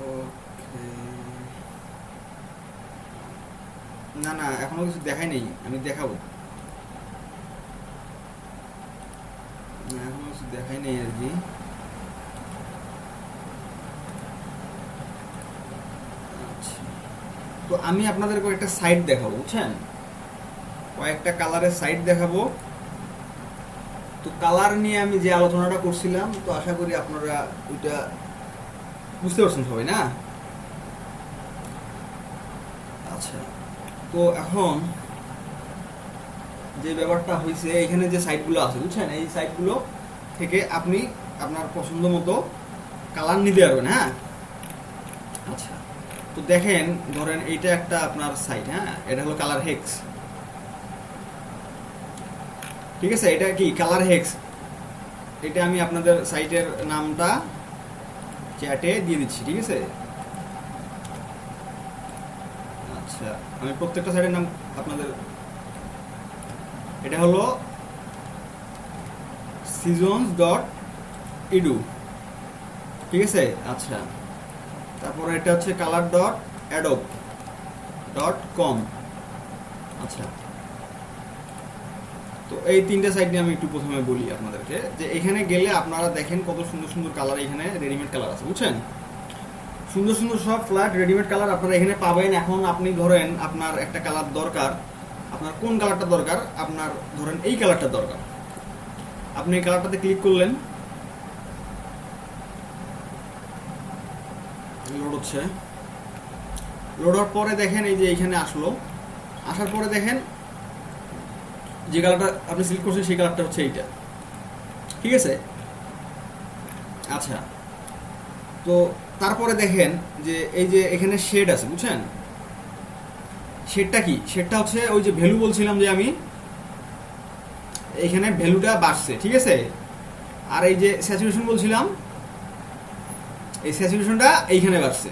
ওকে, না না এখনো কিছু দেখাই নেই, আমি দেখাবো। না এখনো কিছু দেখাই নেই আর কি। আচ্ছা, তো আমি আপনাদের কয়েকটা সাইট দেখাবো, বুঝছেন, কয়েকটা কালারের সাইট দেখাবো। তো কালার নিয়ে আমি যে আলোচনাটা করছিলাম, তো আশা করি আপনারা ওইটা বুঝতে পারছেন সবাই, না? আচ্ছা, তো এখন যে ব্যাপারটা হয়েছে, এখানে যে সাইটগুলো আছে বুঝছেন, এই সাইটগুলো থেকে আপনি আপনার পছন্দ মতো কালার নিতে পারবেন। হ্যাঁ, আচ্ছা, তো দেখেন, ধরেন এইটা একটা আপনার সাইট, হ্যাঁ, এটা হলো কালার হেক্স, ঠিক আছে, এটা কি কালার হেক্স, এটা আমি আপনাদের সাইটের নামটা চ্যাটে দিয়ে দিচ্ছি, ঠিক আছে। আচ্ছা, আমি প্রত্যেকটা সাইটের নাম আপনাদের, এটা হলো seasons.edu, ঠিক আছে। আচ্ছা, তারপরে এটা হচ্ছে color.adobe.com। আচ্ছা, তো এই তিনটে সাইট নিয়ে আমি একটু প্রথমে বলি আপনাদেরকে, যে এখানে গেলে আপনারা দেখেন কত সুন্দর সুন্দর কালার, এখানে রেডিমেড কালার আছে, বুঝছেন, সুন্দর সুন্দর সব ফ্ল্যাট রেডিমেড কালার আপনারা এখানে পাবেন। এখন আপনি ধরেন আপনার একটা কালার দরকার, আপনার কোন কালারটা দরকার, আপনার ধরেন এই কালারটা দরকার, আপনি এই কালারটাতে ক্লিক করলেন, লোড হচ্ছে, লোড হওয়ার পরে দেখেন এই যে এইখানে আসলো, আসার পরে দেখেন যে কালারটা আপনি সিলেক্ট করছেন সেই কালারটা হচ্ছে এইটা, ঠিক আছে। আচ্ছা, তো তারপরে দেখেন যে এই যে এখানে শেড আছে, বুঝছেন, শেডটা কি, শেডটা হচ্ছে ওই যে ভ্যালু বলছিলাম যে আমি, এখানে ভ্যালুটা বাড়ছে, ঠিক আছে। আর এই যে স্যাচুরেশন বলছিলাম, এই স্যাচুরেশনটা এইখানে বাড়ছে।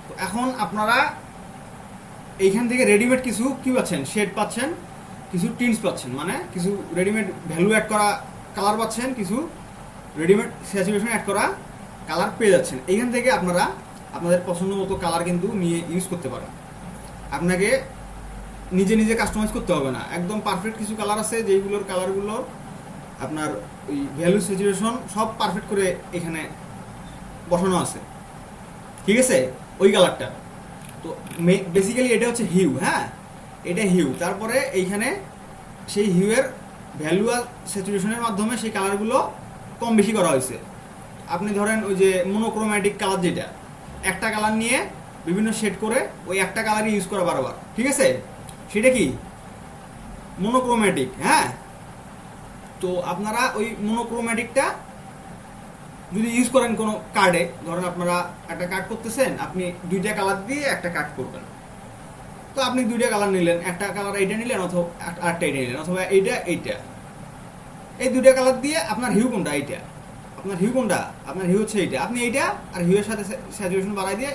তো এখন আপনারা এইখান থেকে রেডিমেড কিছু কি পাচ্ছেন, শেড পাচ্ছেন, কিছু টিন্টস পাচ্ছেন, মানে কিছু রেডিমেড ভ্যালু অ্যাড করা কালার পাচ্ছেন, কিছু রেডিমেড স্যাচুরেশন অ্যাড করা কালার পেয়ে যাচ্ছেন। এইখান থেকে আপনারা আপনাদের পছন্দ মতো কালার কিন্তু নিয়ে ইউজ করতে পারেন। আপনাকে নিজে নিজে কাস্টমাইজ করতে হবে না, একদম পারফেক্ট কিছু কালার আছে যেইগুলোর কালারগুলো আপনার ওই ভ্যালু স্যাচুরেশন সব পারফেক্ট করে এখানে বসানো আছে, ঠিক আছে, ওই কালারটা। তো বেসিক্যালি এটা হচ্ছে হিউ, হ্যাঁ, এটা হিউ। তারপরে এইখানে সেই হিউয়ের ভ্যালু আর স্যাচুরেশনের মাধ্যমে সেই কালারগুলো কম বেশি করা হয়েছে। আপনি ধরেন ওই যে মোনোক্রোম্যাটিক কালার, যেটা একটা কালার নিয়ে বিভিন্ন শেড করে ওই একটা কালারই ইউজ করা বারবার, ঠিক আছে, সেটা কি মোনোক্রোম্যাটিক। হ্যাঁ, তো আপনারা ওই মোনোক্রোম্যাটিকটা যদি ইউজ করেন কোনো কার্ডে, ধরেন আপনারা একটা কার্ড করতেছেন, আপনি দুইটা কালার দিয়ে একটা কার্ড করবেন, তো আপনি দুইটা কালার নিলেন, একটা কালার এইটা নিলেন অথবা আরেকটা এইটা নিলেন, অথবা এইটা এইটা, এই দুইটা কালার দিয়ে আপনার হিউ কোনটা, এইটা আপনার হিউ কোনটা, আপনার হিউ হচ্ছে এইটা, আপনি এইটা আর হিউয়ের সাথে স্যাচুরেশন বাড়াই দিয়ে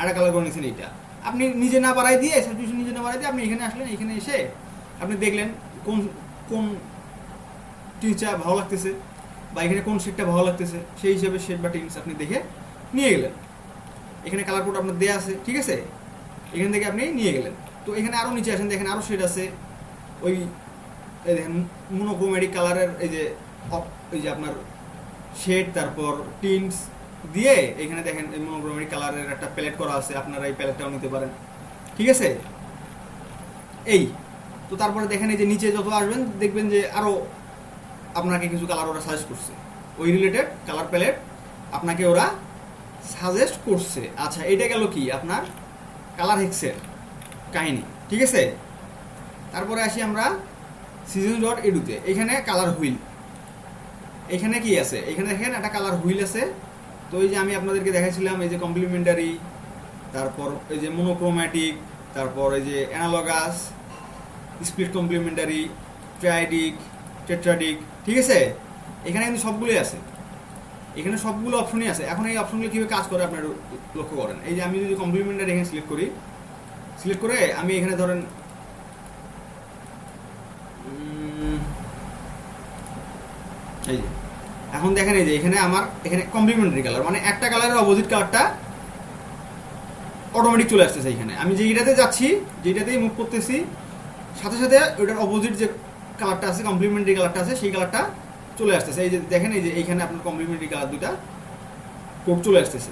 একটা কালার করে নিয়েছেন এইটা। আপনি নিজে না বাড়াই দিয়ে, স্যাচুরেশন নিজে না বাড়াই দিয়ে আপনি এখানে আসলেন, এখানে এসে আপনি দেখলেন কোন কোন টিনটা ভালো লাগতেছে বা এখানে কোন শেডটা ভালো লাগতেছে, সেই হিসাবে শেড বা টিনস আপনি দেখে নিয়ে গেলেন। এখানে কালার কোড আপনার দেওয়া আছে, ঠিক আছে, এখান থেকে আপনি নিয়ে গেলেন। তো এখানে আরও নিচে আসেন, দেখেন আরও শেড আছে, ওই এই দেখেন মোনোক্রোম্যাটিক কালারের এই যে আপনার শেড, তারপর টিন্টস দিয়ে এখানে দেখেন মোনোক্রোম্যাটিক কালারের একটা প্যালেট করা আছে, আপনারা এই প্যালেটটাও নিতে পারেন, ঠিক আছে। এই তো তারপরে দেখেন এই যে নিচে যত আসবেন দেখবেন যে আরও আপনাকে কিছু কালার ওরা সাজেস্ট করছে, ওই রিলেটেড কালার প্যালেট আপনাকে ওরা সাজেস্ট করছে। আচ্ছা, এটা গেল কি আপনার কালার হেক্সের কাহিনী, ঠিক আছে। তারপরে আসি আমরা seasons.edu-তে, এখানে কালার হুইল, এখানে কি আছে, এখানে দেখেন একটা কালার হুইল আছে। তো এই যে আমি আপনাদেরকে দেখাইছিলাম এই যে কমপ্লিমেন্টারি, তারপর এই যে মোনোক্রোম্যাটিক, তারপর এই যে অ্যানালগাস, স্প্লিট কমপ্লিমেন্টারি, ট্রাইডিক, টেট্রাডিক, ঠিক আছে, এখানে কিন্তু সবগুলোই আছে, এখানে সবগুলো অপশনই আছে। এখন এই অপশনগুলো কীভাবে কাজ করে আপনার লক্ষ্য করেন। এই যে আমি যদি কমপ্লিমেন্টারি এখানে সিলেক্ট করি, সিলেক্ট করে আমি এখানে ধরেন এই যে এখন দেখেন এই যে এখানে আমার এখানে কমপ্লিমেন্টারি কালার, মানে একটা কালারের অপোজিট কালারটা অটোমেটিক চলে আসতেছে এখানে। আমি যেইটাতে যাচ্ছি, যেইটাতেই মুভ করতেছি, সাথে সাথে ওইটার অপোজিট যে কালারটা আছে, কমপ্লিমেন্টারি কালারটা আছে, সেই কালারটা চলে আসতেছে। এই যে দেখেন, এই যে এইখানে আপনার কমপ্লিমেন্টারি কালার দুটা কোড চলে আসতেছে।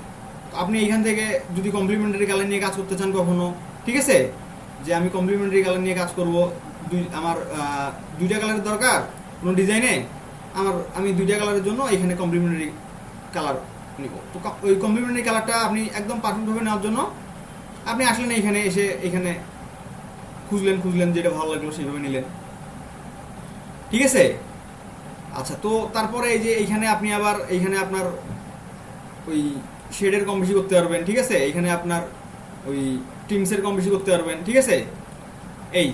তো আপনি এইখান থেকে যদি কমপ্লিমেন্টারি কালার নিয়ে কাজ করতে চান কখনো, ঠিক আছে, যে আমি কমপ্লিমেন্টারি কালার নিয়ে কাজ করব, আমার দুইটা কালারের দরকার কোনো ডিজাইনে, আমি দুইটা কালারের জন্য এখানে কমপ্লিমেন্টারি কালার নিব। তো ওই কমপ্লিমেন্টারি কালারটা আপনি একদম পারফেক্টভাবে নেওয়ার জন্য আপনি আসলেন এখানে, এসে এখানে খুঁজলেন যেটা ভালো লাগলো সেইভাবে নিলেন, ঠিক আছে। আচ্ছা, তো তারপরে এই যে এইখানে আপনি আবার এইখানে আপনার ওই শেডের কম বেশি করতে পারবেন, ঠিক আছে। এইখানে আপনার ওই টিমসের কম বেশি করতে পারবেন, ঠিক আছে। এই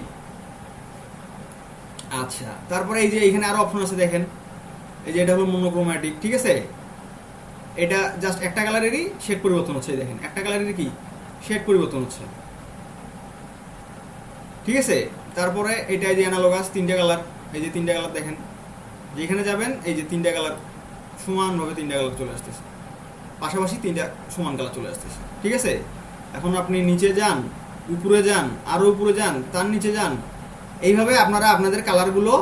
আচ্ছা, তারপরে এই যে এইখানে আরো অপশন আছে দেখেন, এই যে এটা হলো মনোক্রোম্যাটিক, ঠিক আছে। এটা জাস্ট একটা কালারেরই শেড পরিবর্তন হচ্ছে, দেখেন একটা কালারেরই কি শেড পরিবর্তন হচ্ছে, ঠিক আছে। তারপরে এটা এই যে অ্যানালগাস তিনটা কালার, এই যে তিনটা কালার দেখেন, যেখানে যাবেন এই যে তিনটা কালার সমানভাবে তিনটা কালার চলে আসতেছে, পাশাপাশি তিনটা সমান কালার চলে আসতেছে, ঠিক আছে। এখন আপনি নিচে যান, উপরে যান, আরো উপরে যান, তার নিচে যান, এইভাবে আপনারা আপনাদের কালারগুলো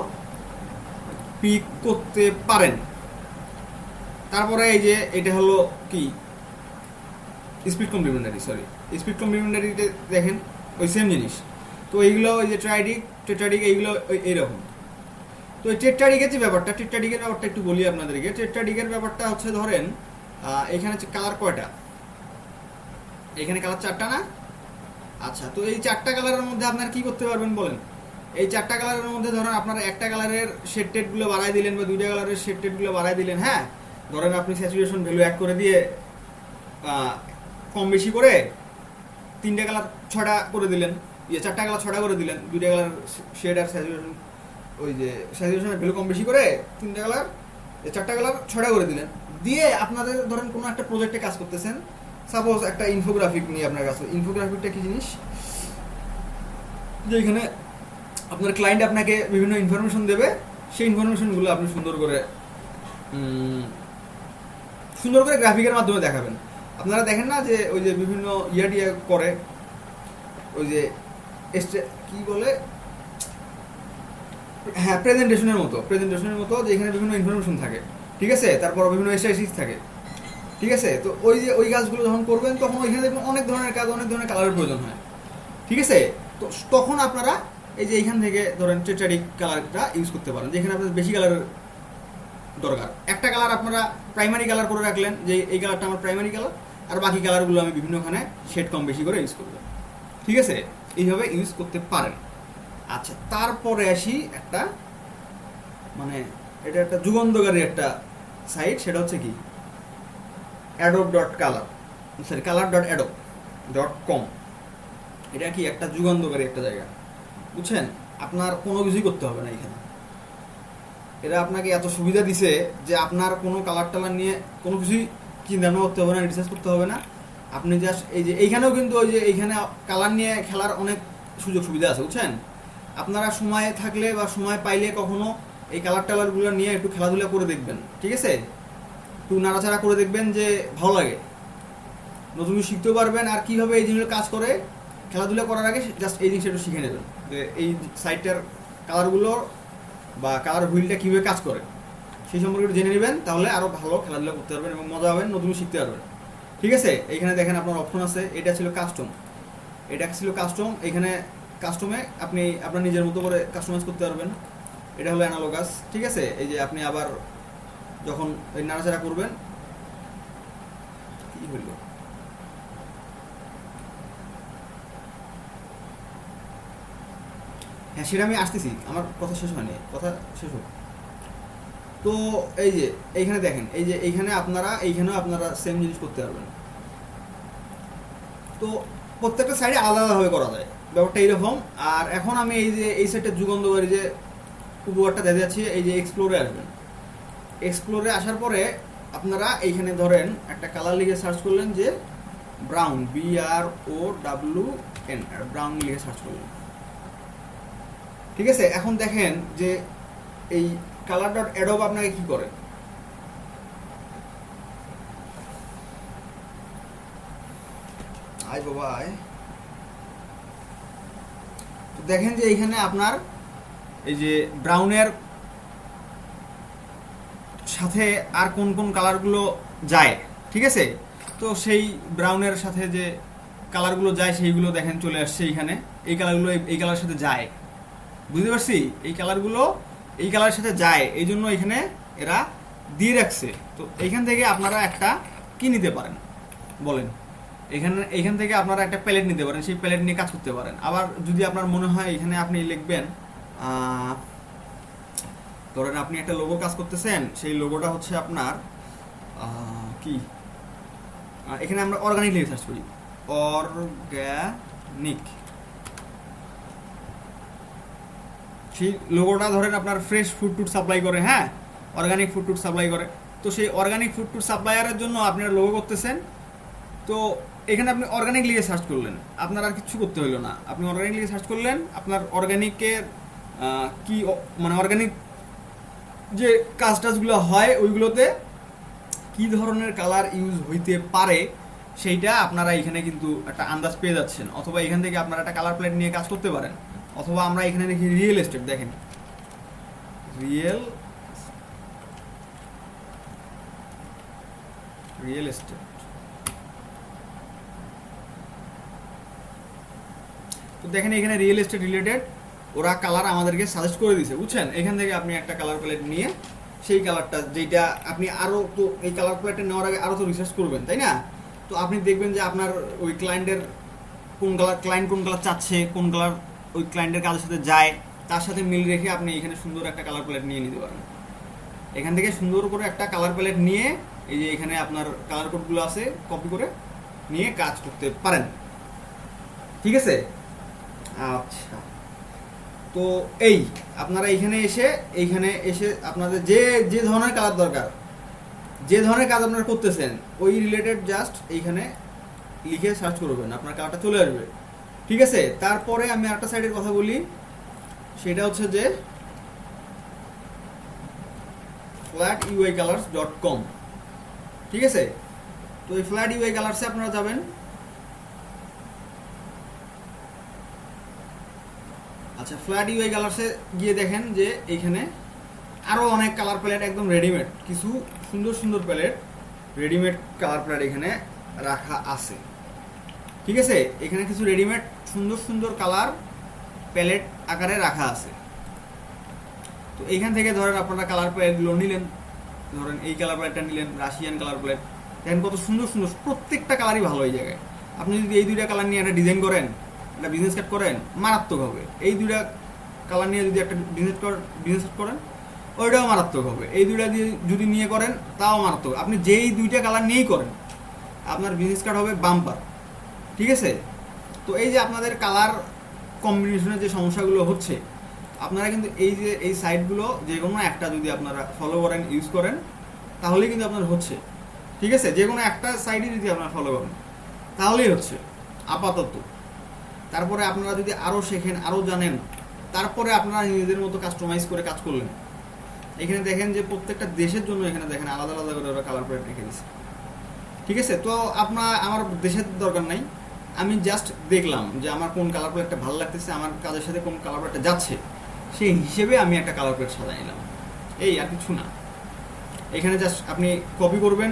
পিক করতে পারেন। তারপরে এই যে এটা হলো কি স্পিড কমপ্লিমেন্টারি, স্পিড কমপ্লিমেন্টারিতে দেখেন ওই সেম জিনিস। তো এইগুলো ওই যে টেট্রাডিক এইগুলো এইরকম। তো এই টেট্রাডিকের যে ব্যাপারটা, টেট্রাডিকের ব্যাপারটা একটু বলি আপনাদেরকে। টেট্রাডিকের ব্যাপারটা হচ্ছে, ধরেন এখানে হচ্ছে কালার কয়টা, এখানে কালার চারটা না? আচ্ছা, তো এই চারটা কালারের মধ্যে আপনার কি করতে পারবেন বলেন? এই চারটা কালারের মধ্যে ধরেন আপনারা একটা কালারের শেড টেডগুলো বাড়াই দিলেন, বা দুইটা কালারের শেড টেডগুলো বাড়াই দিলেন, হ্যাঁ। ধরেন আপনি স্যাচুরেশন ভ্যালু অ্যাড করে দিয়ে কম বেশি করে তিনটা কালার ছটা করে দিলেন, চারটা কালার ছটা করে দিলেন, দুইটা কালার শেড আর স্যাচুরেশন, ওই যে স্যাচুরেশনের ভ্যালু কম বেশি করে তিনটা কালার চারটা কালার ছটা করে দিলেন, দিয়ে আপনাদের ধরেন কোনো একটা প্রজেক্টে কাজ করতেছেন, সাপোজ একটা ইনফোগ্রাফিক নিয়ে আপনার কাছে। ইনফোগ্রাফিকটা কি জিনিস? যে এখানে আপনার ক্লায়েন্ট আপনাকে বিভিন্ন ইনফরমেশন দেবে, সেই ইনফরমেশনগুলো আপনি সুন্দর করে গ্রাফিকের মাধ্যমে দেখাবেন। আপনারা দেখেন না যে ওই যে বিভিন্ন টিয়া করে, ওই যে কি বলে, হ্যাঁ, প্রেজেন্টেশনের মতো যে এখানে বিভিন্ন ইনফরমেশন থাকে, ঠিক আছে। তারপর বিভিন্ন স্ট্যাটিস্টিক্স থাকে, ঠিক আছে। তো ওই যে ওই কাজগুলো যখন করবেন, তখন ওইখানে দেখবেন অনেক ধরনের কাজ, অনেক ধরনের কালারের প্রয়োজন হয়, ঠিক আছে। তো তখন আপনারা এই যে এইখান থেকে ধরেন টেট্রাডিক কালারটা ইউজ করতে পারেন, যেখানে আপনাদের বেশি কালারের দরকার। একটা কালার আপনারা প্রাইমারি কালার করে রাখলেন, যে এই কালারটা আমার প্রাইমারি কালার, আর বাকি কালারগুলো আমি বিভিন্নখানে শেড কম বেশি করে ইউজ করবো, ঠিক আছে। এইভাবে ইউজ করতে পারেন। আচ্ছা, তারপরে আসি একটা, মানে এটা একটা যুগান্তকারী একটা সাইট, সেটা হচ্ছে কি adobe.color.adobe.com। এটা কি একটা যুগান্তকারী একটা জায়গা, বুঝছেন। আপনার কোনো কিছুই করতে হবে না এখানে। এরা আপনাকে এত সুবিধা দিছে যে আপনার কোনো কালার টালার নিয়ে কোনো কিছুই চিন্তা ভাবনা করতে হবে না, রিসার্চ করতে হবে না। আপনি জাস্ট এই যে এইখানেও কিন্তু ওই যে এইখানে কালার নিয়ে খেলার অনেক সুযোগ সুবিধা আছে, বুঝছেন। আপনারা সময় থাকলে বা সময় পাইলে কখনো এই কালার টালারগুলো নিয়ে একটু খেলাধুলা করে দেখবেন, ঠিক আছে। একটু নাড়াচাড়া করে দেখবেন, যে ভালো লাগে, নতুন কিছু শিখতেও পারবেন। আর কীভাবে এই জিনিসগুলো কাজ করে, খেলাধুলা করার আগে জাস্ট এই জিনিসটা একটু শিখে নেবেন, যে এই সাইটটার কালারগুলো বা কালার হুইলটা কীভাবে কাজ করে সেই সম্পর্কে একটু জেনে নেবেন। তাহলে আরও ভালো খেলাধুলা করতে পারবেন এবং মজা হবেন, নতুন শিখতে পারবেন, ঠিক আছে। এইখানে দেখেন আপনার অপশন আছে, এটা ছিল কাস্টম, এখানে কাস্টমে আপনি আপনার নিজের মতো করে কাস্টমাইজ করতে পারবেন। এটা হলো অ্যানালগাস, ঠিক আছে। এই যে আপনি আবার যখন এই নাড়াচাড়া করবেন, কি হইল, হ্যাঁ সেটা আমি আসতেছি, আমার কথা শেষ হয়নি, কথা শেষ হোক। তো এই যে এইখানে দেখেন, এই যে এইখানে এইখানেও আপনারা সেম জিনিস করতে পারবেন। তো প্রত্যেকটা সাইডে আলাদা আলাদাভাবে করা যায়, ব্যাপারটা এইরকম। আর এখন আমি এই যে এই সাইডটা যুগান্তকারী যে উপকারটা দেখতে যাচ্ছি, এই যে এক্সপ্লোরে আসবেন। এক্সপ্লোরে আসার পরে আপনারা এইখানে ধরেন একটা কালার লিখে সার্চ করলেন, যে ব্রাউন, BROWN, ব্রাউন লিখে সার্চ করলেন, ঠিক আছে। এখন দেখেন যে এই color.adobe আপনাকে কি করে, আয় বাবা আয়। তো দেখেন যে এইখানে আপনার এই যে ব্রাউনের সাথে আর কোন কোন কালারগুলো যায়, ঠিক আছে? তো সেই ব্রাউনের সাথে যে কালারগুলো যায় সেইগুলো দেখেন চলে আসছে এইখানে। এই কালারগুলো এই কালারের সাথে যায়, বুঝতে পারছি? এই কালারগুলো এই কালারের সাথে যায়, এই জন্য এখানে এরা দিয়ে রাখছে। তো এইখান থেকে আপনারা একটা কি নিতে পারেন বলেন? এইখান থেকে আপনারা একটা প্যালেট নিতে পারেন, সেই প্যালেট নিয়ে কাজ করতে পারেন। আবার যদি আপনার মনে হয় এখানে আপনি লিখবেন, ধরেন আপনি একটা লোগো কাজ করতেছেন, সেই লোগোটা হচ্ছে আপনার কি, এখানে আমরা অর্গানিক লিখে সার্চ করি, অর্গানিক। সেই লোগোটা ধরেন আপনার ফ্রেশ ফুড টুড সাপ্লাই করে, হ্যাঁ, অর্গানিক ফুড টুড সাপ্লাই করে। তো সেই অর্গানিক ফুড টুড সাপ্লায়ারের জন্য আপনারা লোগো করতেছেন। তো এখানে আপনি অর্গানিক লিখে সার্চ করলেন, আপনার আর কিছু করতে হলো না। আপনি অর্গানিক লিখে সার্চ করলেন, আপনার অর্গানিকের কি মানে অর্গানিক যে কাজ টাজগুলো হয় ওইগুলোতে কি ধরনের কালার ইউজ হইতে পারে সেইটা আপনারা এখানে কিন্তু একটা আন্দাজ পেয়ে যাচ্ছেন। অথবা এখান থেকে আপনারা একটা কালার প্লেট নিয়ে কাজ করতে পারেন। অথবা আমরা এখানে দেখি রিয়েল এস্টেট, দেখেন রিয়েল এস্টেট। তো দেখেন এখানে রিয়েল এস্টেট রিলেটেড ওরা কালার আমাদেরকে সাজেস্ট করে দিয়েছে, বুঝছেন? এখান থেকে আপনি একটা কালার প্যালেট নিয়ে সেই কালারটা যেটা আপনি আরও, তো এই কালার প্যালেটটা নেওয়ার আগে আরও তো রিসার্চ করবেন, তাই না? তো আপনি দেখবেন যে আপনার ওই ক্লায়েন্টের ক্লায়েন্ট কোন কালার চাচ্ছে, কোন কালার ওই ক্লায়েন্টের কাজের সাথে যায়, তার সাথে মিল রেখে আপনি এখানে সুন্দর একটা কালার প্যালেট নিয়ে নিতে পারেন। এখান থেকে সুন্দর করে একটা কালার প্যালেট নিয়ে এই যে এখানে আপনার কালার কোডগুলো আছে কপি করে নিয়ে কাজ করতে পারেন, ঠিক আছে? আচ্ছা, তো এই আপনারা এইখানে এসে আপনাদের যে যে ধরনের কালার দরকার, যে ধরনের কাজ আপনারা করতেছেন ওই রিলেটেড জাস্ট এইখানে লিখে সার্চ করবেন, আপনার কালারটা চলে আসবে, ঠিক আছে? তারপরে আমি একটা সাইডের কথা বলি, সেটা হচ্ছে যে flatyuicolors.com, ঠিক আছে? তো এই flatyuicolors-এ আপনারা যাবেন। আচ্ছা, flatyuicolors-এ গিয়ে দেখেন যে এইখানে আরও অনেক কালার প্যালেট একদম রেডিমেড, কিছু সুন্দর সুন্দর প্যালেট, রেডিমেড কালার প্যালেট এখানে রাখা আছে, ঠিক আছে? এখানে কিছু রেডিমেড সুন্দর সুন্দর কালার প্যালেট আকারে রাখা আছে। তো এইখান থেকে ধরেন আপনারা কালার প্যালেটগুলো নিলেন, ধরেন এই কালার প্যালেটটা নিলেন, রাশিয়ান কালার প্যালেট, দেখেন কত সুন্দর সুন্দর, প্রত্যেকটা কালারই ভালো এই জায়গায়। আপনি যদি এই দুইটা কালার নিয়ে একটা ডিজাইন করেন, একটা বিজনেস কাট করেন, মারাত্মক হবে। এই দুইটা কালার নিয়ে যদি একটা বিজনেস কাট করেন, ওইটাও মারাত্মক হবে। এই দুইটা দিয়ে যদি নিয়ে করেন তাও মারাত্মক। আপনি যেই দুইটা কালার নিয়েই করেন আপনার বিজনেস কার্ড হবে বাম্পার, ঠিক আছে? তো এই যে আপনাদের কালার কম্বিনেশনের যে সমস্যাগুলো হচ্ছে, আপনারা কিন্তু এই যে এই সাইটগুলো যে কোনো একটা যদি আপনারা ফলো করেন, ইউজ করেন, তাহলেই কিন্তু আপনার হচ্ছে, ঠিক আছে? যে কোনো একটা সাইটই যদি আপনারা ফলো করেন তাহলেই হচ্ছে আপাতত। তারপরে আপনারা যদি আরও শেখেন, আরও জানেন, তারপরে আপনারা নিজেদের মতো কাস্টমাইজ করে কাজ করলেন। এখানে দেখেন যে প্রত্যেকটা দেশের জন্য এখানে দেখেন আলাদা আলাদা করে ওরা কালার প্যালেট রেখে দিচ্ছে, ঠিক আছে? তো আমার দেশের দরকার নাই, আমি জাস্ট দেখলাম যে আমার কোন কালার প্যালেটটা ভালো লাগতেছে, আমার কাজের সাথে কোন কালার প্যালেটটা যাচ্ছে, সেই হিসেবে আমি একটা কালার প্যালেট সাজাই নিলাম, এই আর কিছু না। এখানে জাস্ট আপনি কপি করবেন,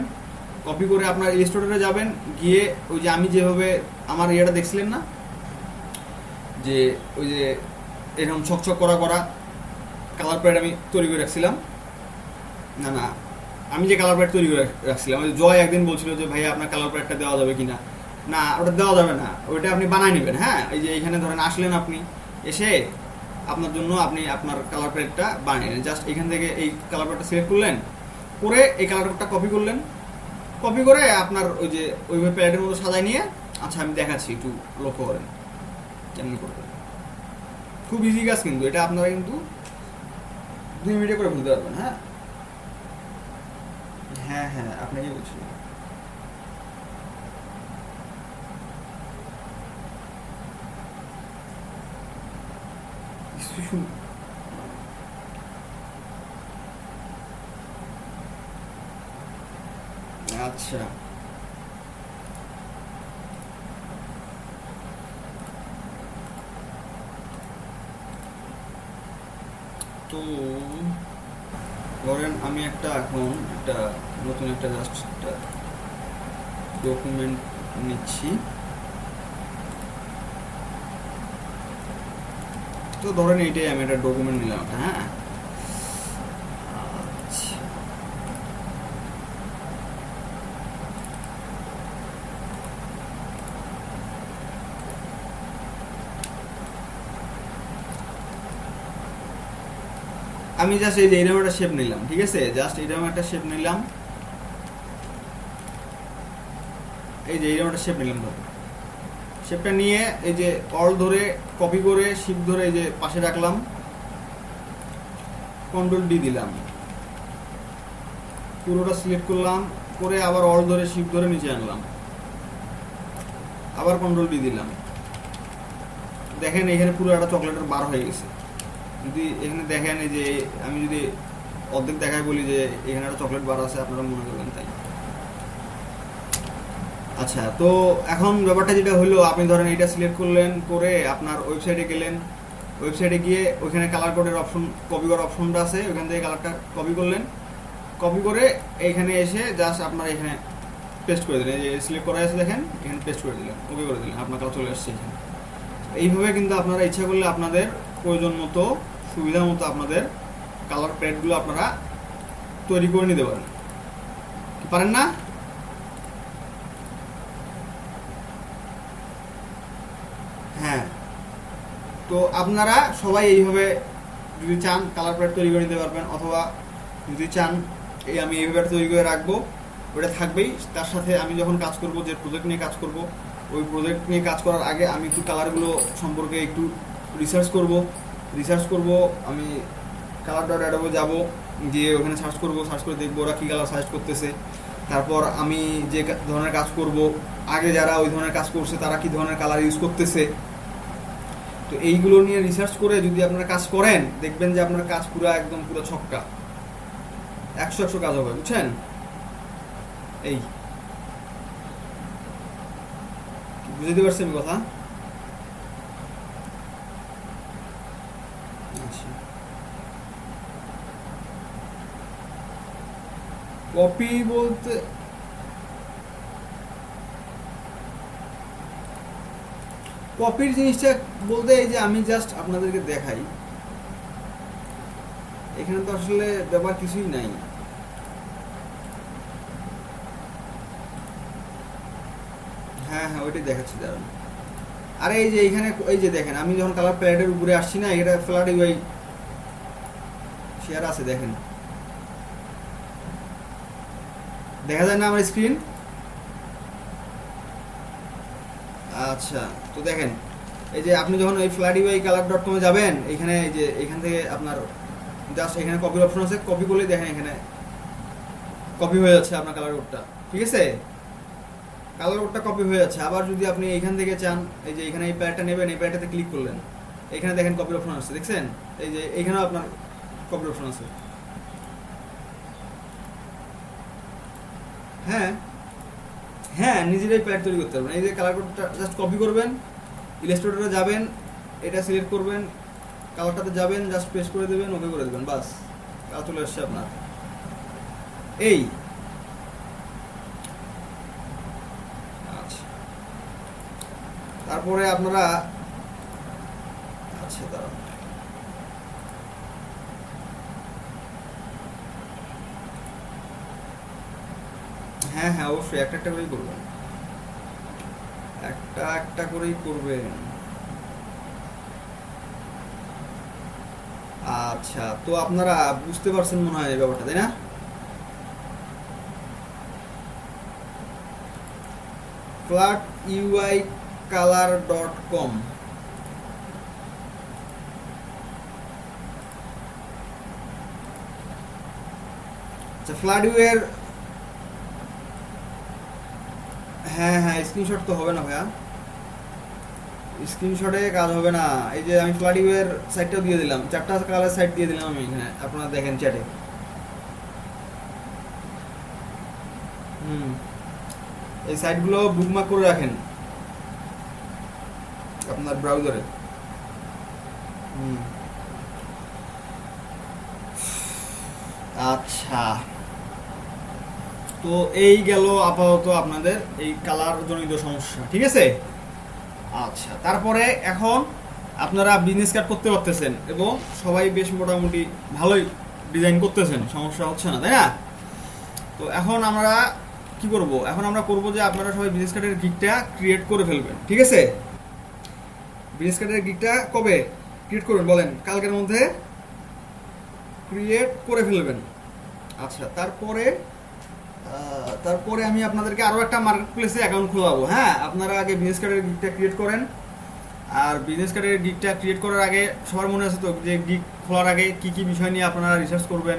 কপি করে আপনার ইলাস্ট্রেটরে যাবেন, গিয়ে ওই যে আমি যেভাবে আমার ইয়েটা দেখছিলেন না, যে ওই যে এরকম ছকছক করা কালার প্যালেট আমি তৈরি করে রাখছিলাম, না আমি যে কালার প্যালেট তৈরি করে রাখছিলাম, ওই জয় একদিন বলছিল যে ভাই আপনার কালার প্যালেটটা দেওয়া যাবে কিনা, না ওটা দেওয়া যাবে না, ওইটা আপনি বানায় নেবেন। হ্যাঁ, এই যে এইখানে ধরেন আসলেন, আপনি এসে আপনার জন্য আপনি আপনার কালার প্যালেটটা বানিয়ে নেন। জাস্ট এখান থেকে এই কালার প্যালেটটা সিলেক্ট করলেন, করে এই কালার প্যালেটটা কপি করলেন, কপি করে আপনার ওই যে ওইভাবে প্যালেটের মতো সাজায় নিয়ে, আচ্ছা আমি দেখাচ্ছি, একটু লক্ষ্য করেন কেমনি করবেন। খুব ইজি কাজ কিন্তু এটা, আপনারা কিন্তু 2 মিনিটে করে বুঝতে পারবেন। হ্যাঁ হ্যাঁ আপনাকে বলছি। আচ্ছা, তো ধরেন আমি একটা এখন একটা নতুন একটা জাস্ট একটা ডকুমেন্ট নিচ্ছি। তো ধরেন এইটাই আমি একটা ডকুমেন্ট নিলাম একটা, হ্যাঁ। আচ্ছা, আমি জাস্ট এই যে এরকম একটা শেপ নিলাম, ঠিক আছে, জাস্ট এরকম একটা শেপ নিলাম, এই যে এরকম একটা শেপ নিলাম। ধরো শেপটা নিয়ে এই যে অল ধরে কপি করে শিফট ধরে এই যে পাশে রাখলাম, কন্ট্রোল ডি দিলাম, পুরোটা সিলেক্ট করলাম, করে আবার অল ধরে শিফট ধরে নিচে আনলাম, আবার কন্ট্রোল ডি দিলাম। দেখেন এখানে পুরো একটা চকলেটের বার হয়ে গেছে। যদি এখানে দেখেন এই যে আমি যদি অর্ধেক দেখায় বলি যে এখানে একটা চকলেট বার আছে, আপনারা মনে করবেন তাই। আচ্ছা, তো এখন ব্যাপারটা যেটা হলো, আপনি ধরেন এটা সিলেক্ট করলেন, করে আপনার ওয়েবসাইটে গেলেন, ওয়েবসাইটে গিয়ে ওইখানে কালার কোডের অপশন, কপি করার অপশনটা আছে, ওইখান থেকে কালারটা কপি করলেন, কপি করে এইখানে এসে জাস্ট আপনার এখানে পেস্ট করে দিলেন। এই যে সিলেক্ট করা আছে দেখেন, এখানে পেস্ট করে দিলেন, কপি করে দিলেন, আপনার কালার চলে আসছে এখানে। এইভাবে কিন্তু আপনারা ইচ্ছা করলে আপনাদের প্রয়োজন মতো, সুবিধা মতো আপনাদের কালার প্যাডগুলো আপনারা তৈরি করে নিতে পারেন, পারেন না? হ্যাঁ, তো আপনারা সবাই এইভাবে যদি চান কালার প্যাড তৈরি করে নিতে পারবেন, অথবা যদি চান এই আমি এইভাবে তৈরি করে রাখবো, ওটা থাকবেই। তার সাথে আমি যখন কাজ করব, যে প্রজেক্ট নিয়ে কাজ করব, ওই প্রজেক্ট নিয়ে কাজ করার আগে আমি একটু কালারগুলো সম্পর্কে একটু রিসার্চ করব। আমি কালার.অ্যাডোবে যাব, গিয়ে ওখানে সার্চ করে দেখবো ওরা কী কালার সাজেস্ট করতেছে। তারপর আমি যে ধরনের কাজ করব, আগে যারা ওই ধরনের কাজ করছে তারা কি ধরনের কালার ইউজ করতেছে, তো এইগুলো নিয়ে রিসার্চ করে যদি আপনারা কাজ করেন, দেখবেন যে আপনার কাজ পুরো একদম পুরো ছক্কা, 100 কাজ হবে, বুঝছেন? এই বুঝতে পারছেন কথা? কপি বলতে কপির জিনিসটা বলতে এই যে আমি জাস্ট আপনাদেরকে দেখাই, এখানে তো আসলে ব্যাপার কিছুই নাই। হ্যাঁ হ্যাঁ, ওইটাই দেখাচ্ছি, দাঁড়ান। আরে এই যে এখানে এই যে দেখেন, আমি যখন কালার প্যালেটের উপরে আসছি না, এটা ফ্ল্যাট ইউআই শেয়ার আছে, দেখেন দেখা যায় না আমার স্ক্রিন? আচ্ছা, তো দেখেন এই যে আপনি যখন ওই flatui-color.com এ যাবেন, এখানে এই যে এখান থেকে আপনার জাস্ট এখানে কপির অপশন আছে, কপি করলেই দেখেন এখানে কপি হয়ে যাচ্ছে আপনার কালার কোডটা, ঠিক আছে? কালার কোডটা কপি হয়ে যাচ্ছে। আবার যদি আপনি এখান থেকে চান, এই যে এখানে এই প্যাডটা নেবেন, এই প্যাডটাতে ক্লিক করলেন, এখানে দেখেন কপির অপশন আছে, দেখছেন? এই যে এখানেও আপনার কপির অপশন আছে। হ্যাঁ হ্যাঁ, নিজেরাই প্যাড তৈরি করতে পারবেন। এই যে কালার কোডটা জাস্ট কপি করবেন, ইলাস্ট্রেটরে যাবেন, এটা সিলেক্ট করবেন, কালারটাতে যাবেন, জাস্ট পেস্ট করে দেবেন, ওকে করে দেবেন, বাস কাজ চলে আসছে আপনার। এই আচ্ছা, তারপরে আপনারা, আচ্ছা দাঁড়ান, হ্যাঁ হ্যাঁ, অবশ্যই একটা একটা করেই করবেন, একটা করেই করবেন। আচ্ছা, তো আপনারা বুঝতে পারছেন মনে হয় এই ব্যাপারটা, তাই না? flatui-color.com, আচ্ছা ফ্ল্যাটইউ এর, হ্যাঁ হ্যাঁ, স্ক্রিনশট তো হবে না ভাইয়া, স্ক্রিনশটে কাজ হবে না। এই যে আমি ফ্ল্যাটইউ এর সাইটটাও দিয়ে দিলাম, 4টা কালার সাইট দিয়ে দিলাম আমি এখানে, আপনারা দেখেন চ্যাটে। এই সাইটগুলো বুকমার্ক করে রাখেন আপনার ব্রাউজারে। আচ্ছা, তো এই গেল আপাতত আপনাদের এই কালার জনিত সমস্যা, ঠিক আছে। আচ্ছা, তারপরে এখন আপনারা বিজনেস কার্ড করতে পারতেছেন এবং সবাই বেশ মোটামুটি ভালোই ডিজাইন করতেছেন, সমস্যা হচ্ছে না, তাই না? তো এখন আমরা কি করব, এখন আমরা করব যে আপনারা সবাই বিজনেস কার্ডের গিকটা ক্রিয়েট করে ফেলবেন, ঠিক আছে। বিজনেস কার্ডের গিকটা কবে ক্রিয়েট করবেন বলেন? কালকের মধ্যে ক্রিয়েট করে ফেলবেন। আচ্ছা, তারপরে আমি আপনাদেরকে আরও একটা মার্কেট প্লেসে অ্যাকাউন্ট খোলাবো। হ্যাঁ, আপনারা আগে বিজনেস কার্ডের গিকটা ক্রিয়েট করেন। আর বিজনেস কার্ডের গিকটা ক্রিয়েট করার আগে সবার মনে আছে তো যে গিক খোলার আগে কি কি বিষয় নিয়ে আপনারা রিসার্চ করবেন,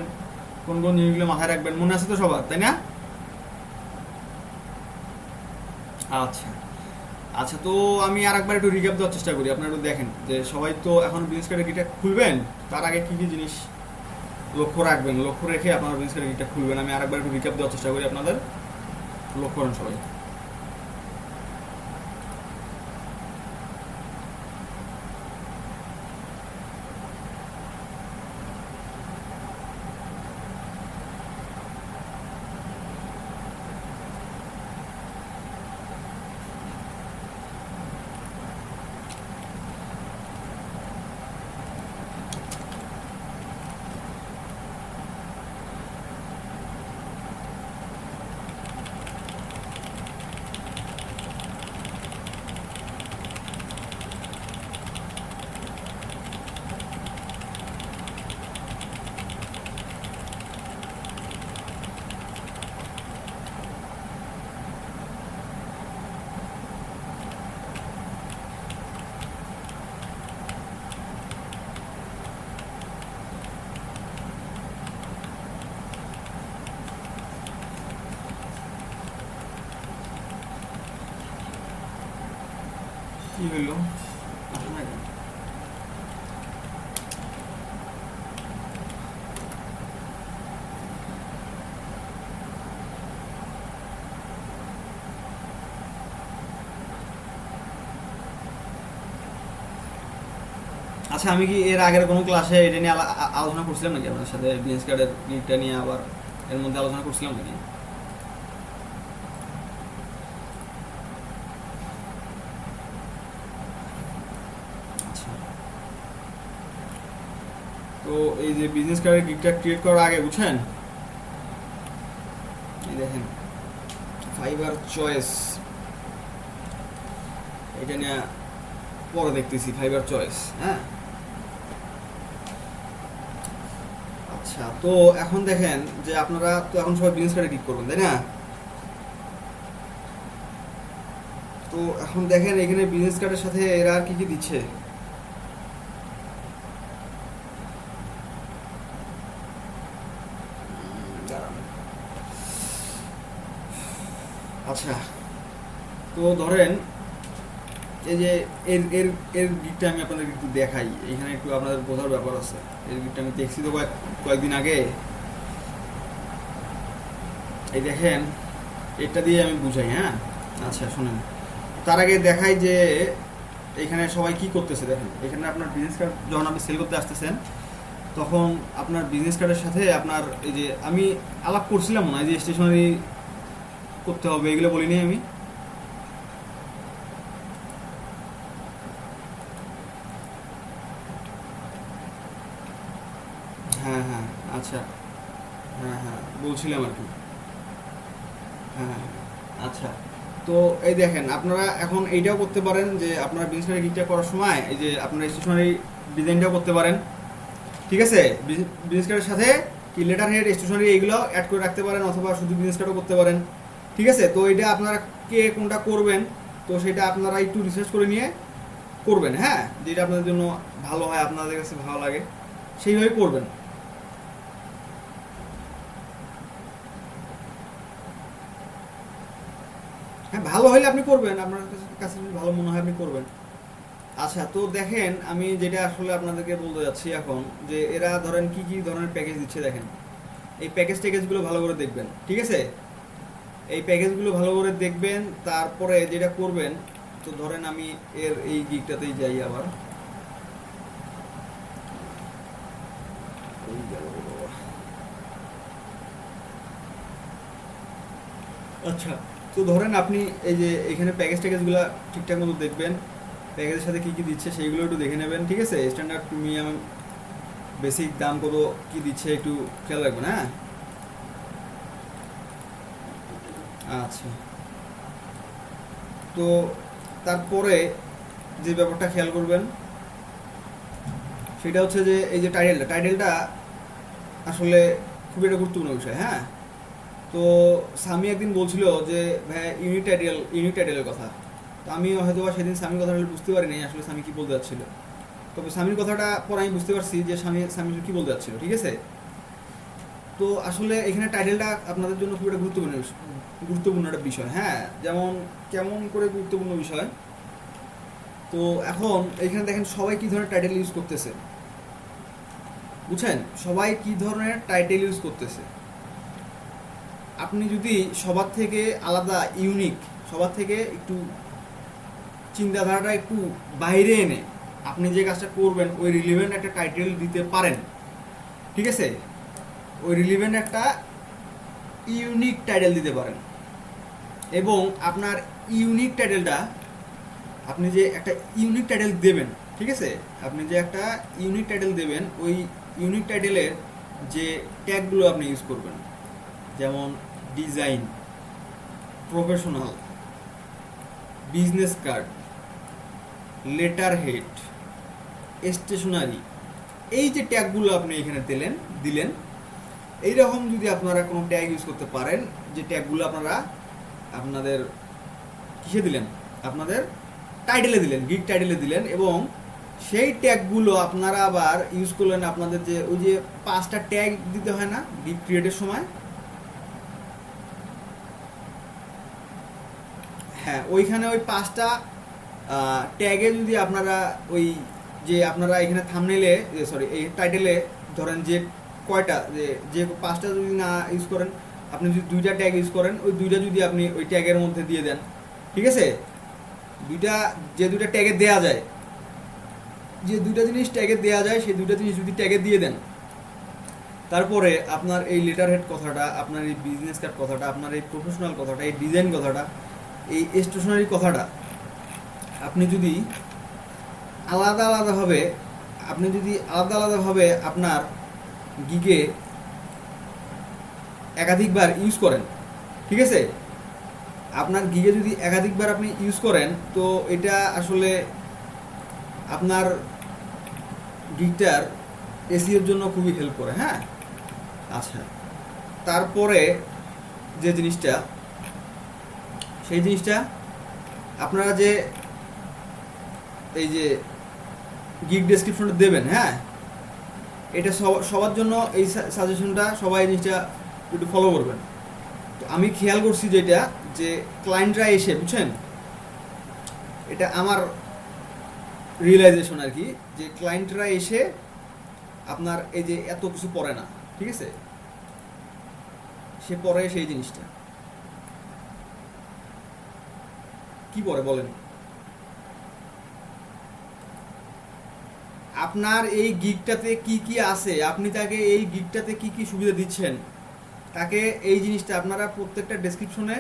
কোন কোন জিনিসগুলো মাথায় রাখবেন, মনে আছে তো সবার, তাই না? আচ্ছা আচ্ছা, তো আমি আর একবার একটু রিক্যাপ দেওয়ার চেষ্টা করি, আপনারা একটু দেখেন যে সবাই তো এখন বিজনেস কার্ডের গিকটা খুলবেন, তার আগে কি কি জিনিস লক্ষ্য রাখবেন, লক্ষ্য রেখে আপনারা বিজনেস কার্ডের গিকটা খুলবেন। আমি আরেকবার একটু রিক্যাপ দেওয়ার চেষ্টা করি, আপনাদের লক্ষ্য করেন সবাই। কি হইলো? আসলে না কেন? আচ্ছা, আমি কি এর আগের কোনো ক্লাসে এটা নিয়ে আলোচনা করছিলাম নাকি আপনার সাথে? বিজনেস কার্ডের গিকটা নিয়ে আবার এর মধ্যে আলোচনা করছিলাম নাকি? আচ্ছা, তো এই যে বিজনেস কার্ডের গিকটা ক্রিয়েট করার আগে বুঝছেন, এই দেখেন ফাইবার চয়েস, এটা নিয়ে পরে দেখতেছি, ফাইবার চয়েস। হ্যাঁ, আচ্ছা, তো এখন দেখেন যে আপনারা তো এখন সবাই বিজনেস কার্ডে ক্লিক করবেন, তাই না? তো এখন দেখেন এখানে বিজনেস কার্ডের সাথে এরা আর কি কি দিচ্ছে। দাঁড়ান। আচ্ছা, তো ধরেন এই যে এর এর এর গিকটা আমি আপনাদের একটু দেখাই, এখানে একটু আপনাদের বোঝার ব্যাপার আছে। এর গিকটা আমি দেখছি তো কয়েকদিন আগে। এই দেখেন, এটা দিয়ে আমি বুঝাই। হ্যাঁ, আচ্ছা শুনেন, তার আগে দেখাই যে এখানে সবাই কি করতেছে। দেখেন এখানে আপনার বিজনেস কার্ড যখন আপনি সেল করতে আসতেছেন, তখন আপনার বিজনেস কার্ডের সাথে আপনার এই যে আমি আলাপ করছিলাম না, এই যে স্টেশনারি করতে হবে এগুলো বলিনি আমি? হ্যাঁ হ্যাঁ, আচ্ছা, হ্যাঁ হ্যাঁ বলছিলাম আর কি। হ্যাঁ হ্যাঁ, আচ্ছা, তো এই দেখেন আপনারা এখন এইটাও করতে পারেন যে আপনার বিজনেস কার্ডের গিকটা করার সময় এই যে আপনার স্টেশনারি ডিজাইনটাও করতে পারেন, ঠিক আছে। বিজনেস কার্ডের সাথে কি লেটার হেড, স্টেশনারি এইগুলো অ্যাড করে রাখতে পারেন, অথবা শুধু বিজনেস কার্ডও করতে পারেন, ঠিক আছে। তো এটা আপনারা কে কোনটা করবেন, তো সেটা আপনারা একটু রিসার্চ করে নিয়ে করবেন। হ্যাঁ, যেটা আপনাদের জন্য ভালো হয়, আপনাদের কাছে ভালো লাগে সেইভাবে করবেন। হ্যাঁ, ভালো হলে আপনি করবেন, আপনার কাছে যদি ভালো মনে হয় আপনি করবেন। আচ্ছা, তো দেখেন আমি যেটা আসলে আপনাদেরকে বলতে যাচ্ছি এখন, যে এরা ধরেন কি কি ধরনের প্যাকেজ দিচ্ছে দেখেন। এই প্যাকেজগুলো ভালো করে দেখবেন, ঠিক আছে। এই প্যাকেজগুলো ভালো করে দেখবেন, তারপরে যেটা করবেন, তো ধরেন আমি এর এই গিকটাতেই যাই আবার। এই গেল রে বাবা। আচ্ছা, তো ধরেন আপনি এই যে এখানে ট্যাগেসগুলো ঠিকঠাক মতো দেখবেন, প্যাকেজের সাথে কী কী দিচ্ছে সেইগুলো একটু দেখে নেবেন, ঠিক আছে? স্ট্যান্ডার্ড, প্রিমিয়াম, বেসিক দাম কত কী দিচ্ছে একটু খেয়াল রাখবেন, হ্যাঁ? আচ্ছা, তো তারপরে যে ব্যাপারটা খেয়াল করবেন সেটা হচ্ছে যে এই যে টাইটেলটা আসলে খুবই একটা গুরুত্বপূর্ণ বিষয়, হ্যাঁ? তো সামি একদিন বলছিল যে ভাই ইউনিক টাইটেলের কথা। তো আমি হয়তো বা সেদিন সামির কথাটা বুঝতে পারিনি আসলে সামি কি বলতে যাচ্ছিল। তবে সামির কথাটা পরে আমি বুঝতে পারছি যে সামি কি বলতে যাচ্ছিল, ঠিক আছে? তো আসলে এখানে টাইটেলটা আপনাদের জন্য খুব একটা গুরুত্বপূর্ণ একটা বিষয়, হ্যাঁ? যেমন কেমন করে গুরুত্বপূর্ণ বিষয়, তো এখন এখানে দেখেন সবাই কি ধরনের টাইটেল ইউজ করতেছে, বুঝছেন? সবাই কি ধরনের টাইটেল ইউজ করতেছে। আপনি যদি সবার থেকে আলাদা, ইউনিক, সবার থেকে একটু চিন্তাধারাটা একটু বাইরে এনে আপনি যে কাজটা করবেন ওই রিলিভেন্ট একটা টাইটেল দিতে পারেন, ঠিক আছে? ওই রিলিভেন্ট একটা ইউনিক টাইটেল দিতে পারেন, এবং আপনার ইউনিক টাইটেলটা, আপনি যে একটা ইউনিক টাইটেল দেবেন, ঠিক আছে? আপনি যে একটা ইউনিক টাইটেল দেবেন ওই ইউনিক টাইটেলের যে ট্যাগগুলো আপনি ইউজ করবেন, যেমন design, professional, business card, letterhead, stationery, এই যে ট্যাগগুলো আপনি এখানে দিলেন এইরকম যদি আপনারা কোনো ট্যাগ ইউজ করতে পারেন, যে ট্যাগগুলো আপনারা আপনাদের কিসে দিলেন, আপনাদের টাইটেলে দিলেন, গিগ টাইটেলে দিলেন, এবং সেই ট্যাগগুলো আপনারা আবার ইউজ করলেন আপনাদের যে ওই যে 5টা ট্যাগ দিতে হয় না গিগ ক্রিয়েটের সময়, হ্যাঁ, ওইখানে ওই 5টা ট্যাগে যদি আপনারা ওই যে আপনারা এখানে থাম্বনেইলে, সরি এই টাইটেলে ধরেন যে কয়টা, যে 5টা যদি না ইউজ করেন, আপনি যদি 2টা ট্যাগ ইউজ করেন, ওই 2টা যদি আপনি ওই ট্যাগের মধ্যে দিয়ে দেন, ঠিক আছে? যে 2টা ট্যাগে দেওয়া যায়, যে 2টা জিনিস ট্যাগে দেওয়া যায়, সেই 2টা জিনিস যদি ট্যাগে দিয়ে দেন, তারপরে আপনার এই লেটার হেড কথাটা, আপনার এই বিজনেস কার্ড কথাটা, আপনার এই প্রফেশনাল কথাটা, এই ডিজাইন কথাটা, এই স্টেশনারি কথাটা আপনি যদি আলাদা আলাদাভাবে আপনার গিগে একাধিকবার ইউজ করেন, ঠিক আছে? আপনার গিগে যদি একাধিকবার আপনি ইউজ করেন, তো এটা আসলে আপনার গিগটার এসিওর জন্য খুবই হেল্প করে, হ্যাঁ? আচ্ছা, তারপরে যে জিনিসটা, সেই জিনিসটা আপনারা যে এই যে গিগ ডেসক্রিপশনটা দেবেন, হ্যাঁ, এটা সবার জন্য এই সাজেশনটা, সবাই এই জিনিসটা একটু ফলো করবেন। তো আমি খেয়াল করছি যেটা, যে ক্লায়েন্টরা এসে, বুঝছেন, এটা আমার রিয়েলাইজেশন আর কি, যে ক্লায়েন্টরা এসে আপনার এই যে এত কিছু পড়ে না, ঠিক আছে? সে পড়ে সেই জিনিসটা কি পড়ে বলেন? আপনার এই গিগটাতে কি কি আছে, আপনি তাকে এই গিগটাতে কি কি সুবিধা দিচ্ছেন, তাকে এই জিনিসটা আপনারা প্রত্যেকটা ডেসক্রিপশনে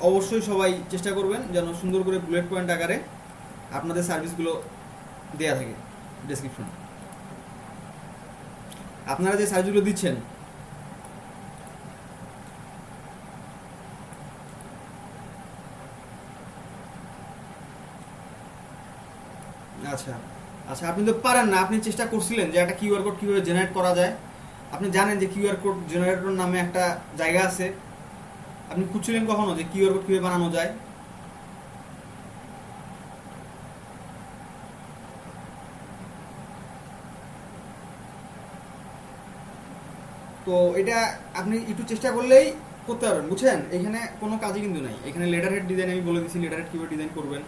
অবশ্যই সবাই চেষ্টা করবেন যেন সুন্দর করে বুলেট পয়েন্ট আকারে আপনাদের সার্ভিসগুলো দেয়া থাকে ডেসক্রিপশনে। আপনারা যে সার্ভিসগুলো দিচ্ছেন, আচ্ছা আচ্ছা, আপনি তো পারেন না, আপনি চেষ্টা করছিলেন যে একটা কিউআর কোড কীভাবে জেনারেট করা যায়। আপনি জানেন যে কিউআর কোড জেনারেটর নামে একটা জায়গা আছে, আপনি খুঁজছিলেন কখনো যে কিউআর কোড কীভাবে বানানো যায়? তো এটা আপনি একটু চেষ্টা করলেই করতে পারবেন, বুঝছেন? এখানে কোনো কাজই কিন্তু নাই। এখানে লেটার হেড ডিজাইন আমি বলে দিচ্ছি, লেটার হেড কীভাবে ডিজাইন করবেন,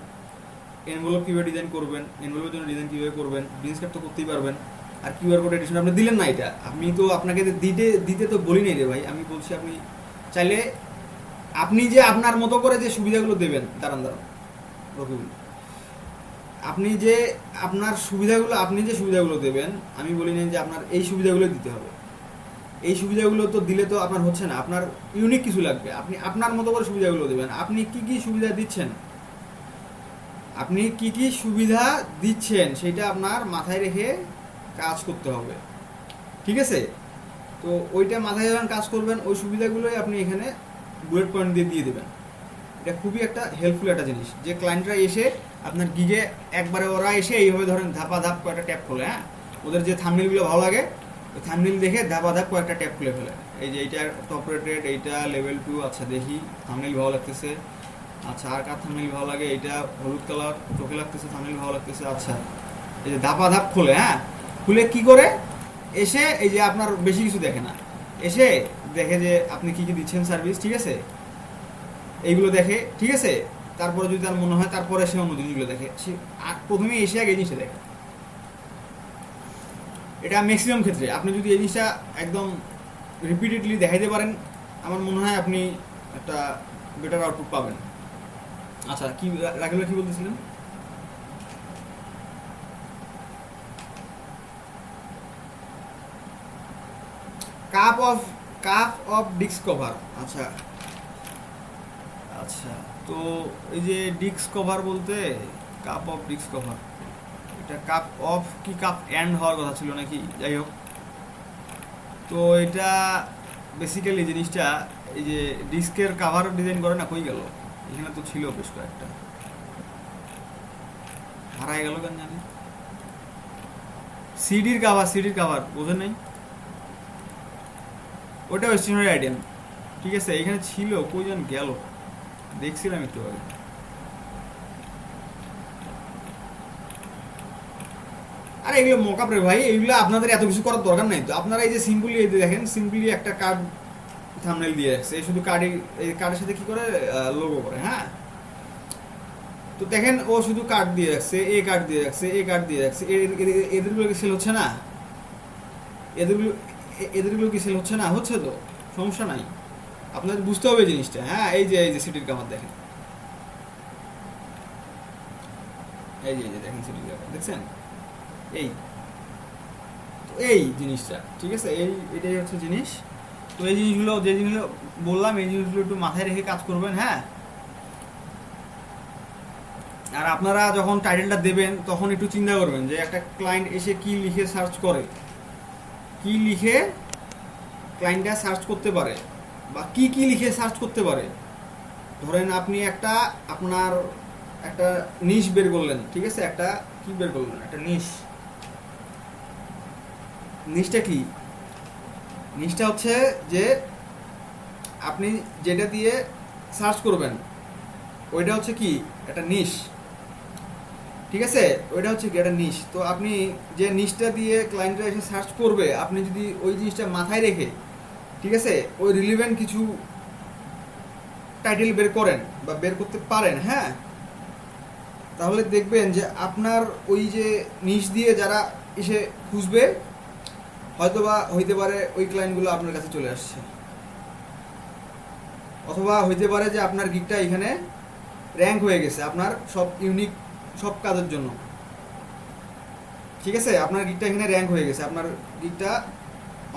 এনভেলপ কীভাবে ডিজাইন করবেন, এনভেলপের জন্য ডিজাইন কীভাবে করবেন, বিজনেস কার্ড তো করতেই পারবেন। আর কিউআর কোড এডিশন আপনি দিলেন না, এটা আমি তো আপনাকে দিতে তো বলি নাই রে ভাই। আমি বলছি আপনি চাইলে আপনি যে আপনার মতো করে যে সুবিধাগুলো দেবেন, দাঁড়ান রকিবুল, আপনি যে আপনি যে সুবিধাগুলো দেবেন, আমি বলি নাই যে আপনার এই সুবিধাগুলো দিতে হবে। এই সুবিধাগুলো তো দিলে তো আপনার হচ্ছে না, আপনার ইউনিক কিছু লাগবে, আপনি আপনার মতো করে সুবিধাগুলো দেবেন। আপনি কি কি সুবিধা দিচ্ছেন, আপনি কি কি সুবিধা দিচ্ছেন সেটা আপনার মাথায় রেখে কাজ করতে হবে, ঠিক আছে? তো ওইটা মাথায় যখন কাজ করবেন, ওই সুবিধাগুলোই আপনি এখানে বুলেট পয়েন্ট দিয়ে দিয়ে দেবেন। এটা খুবই একটা হেল্পফুল একটা জিনিস, যে ক্লায়েন্টরা এসে আপনার গিগে একবারে ওরা এসে এইভাবে ধরেন ধাপা ধাপ কয়েকটা ট্যাপ খোলে, হ্যাঁ, ওদের যে থাম্বনেলগুলো ভালো লাগে ওই থাম্বনেল দেখে ধাপা ধাপ কয়েকটা ট্যাপ খুলে ফেলে। এই যে এইটা টপ রেটেড, এইটা লেভেল 2, আচ্ছা দেখি থাম্বনেল ভালো লাগতেছে, আচ্ছা আর কার থাম্বনেল ভালো লাগে, এইটা হলুদ কালার চোখে লাগতেছে, থাম্বনেল ভালো লাগতেছে, আচ্ছা এই যে ধাপা ধাপ খোলে, হ্যাঁ, খুলে কি করে এসে এই যে আপনার বেশি কিছু দেখে না, এসে দেখে যে আপনি কি কি দিচ্ছেন সার্ভিস, ঠিক আছে, এইগুলো দেখে, ঠিক আছে। তারপরে যদি তার মনে হয় তারপরে সে অন্য জিনিসগুলো দেখে, সে প্রথমে এসে আগে এই জিনিসটা দেখে। এটা ম্যাক্সিমাম ক্ষেত্রে আপনি যদি এই জিনিসটা একদম রিপিটেডলি দেখাইতে পারেন, আমার মনে হয় আপনি একটা বেটার আউটপুট পাবেন। আচ্ছা, কি রাখেল কি বলতেছিলেন? কাপ অফ ডিস্ক কভার, আচ্ছা আচ্ছা। তো এই যে ডিস্ক কভার বলতে কাপ অফ ডিস্ক কভার, এটা কাপ অফ কি কাপ এন্ড হওয়ার কথা ছিল নাকি, যাই হোক। তো এটা বেসিক্যালি জিনিসটা এই যে ডিস্কের কাভার ডিজাইন করে না, কই গেল, এখানে তো ছিল বেশ কয়েকটা, হারাই গেল কেন জানি। সিডির কাভার বোঝেন নাই, ওটা স্টেশনারি আইটেম, ঠিক আছে, এখানে ছিল, কই যেন গেল, দেখছিলাম একটু আগে। আরে এগুলো মকআপ রে ভাই, এগুলো আপনাদের এত কিছু করার দরকার নাই তো। আপনারা এই যে সিম্পলি এই দেখেন, সিম্পলি একটা কার্ড থাম্বনেল দিয়ে রাখছে, শুধু এই কার্ডের সাথে কি করে লোগো করে, হ্যাঁ। তো দেখেন ও শুধু কার্ড দিয়ে রাখছে, এ কার্ড দিয়ে রাখছে, এ কার্ড দিয়ে রাখছে, এদেরগুলো কি সেল হচ্ছে না? এদেরগুলো কি সেল হচ্ছে না? হচ্ছে তো, সমস্যা নাই, আপনাদের বুঝতে হবে জিনিসটা, হ্যাঁ। এই যে সিটির কাভার দেখেন, এই যে দেখেন সিটির কাভার দেখছেন, এই এই জিনিসটা, ঠিক আছে, এটাই হচ্ছে জিনিস। তো এই জিনিসগুলো, যে জিনিসগুলো বললাম, এই জিনিসগুলো একটু মাথায় রেখে কাজ করবেন, হ্যাঁ। আর আপনারা যখন টাইটেলটা দেবেন তখন একটু চিন্তা করবেন যে একটা ক্লায়েন্ট এসে কি লিখে সার্চ করে, কি লিখে ক্লায়েন্টটা সার্চ করতে পারে, বা কি কি লিখে সার্চ করতে পারে। ধরেন আপনি আপনার একটা নিশ বের করলেন, ঠিক আছে, একটা কি বের করলেন, একটা নিশটা কি, নিশটা হচ্ছে যে আপনি যেটা দিয়ে সার্চ করবেন ওইটা হচ্ছে কি একটা নিশ, ঠিক আছে, ওইটা হচ্ছে কি একটা নিশ। তো আপনি যে নিশটা দিয়ে ক্লায়েন্টরা এসে সার্চ করবে, আপনি যদি ওই জিনিসটা মাথায় রেখে, ঠিক আছে, ওই রিলিভেন্ট কিছু টাইটেল বের করেন বা বের করতে পারেন, হ্যাঁ, তাহলে দেখবেন যে আপনার ওই যে নিশ দিয়ে যারা এসে খুঁজবে, হয়তোবা হইতে পারে ওই ক্লায়েন্টগুলো আপনার কাছে চলে আসছে, অথবা হইতে পারে যে আপনার গিগটা এখানে র্যাঙ্ক হয়ে গেছে আপনার সব ইউনিক সব কাজের জন্য, ঠিক আছে, আপনার গিগটা এখানে র্যাঙ্ক হয়ে গেছে, আপনার গিগটা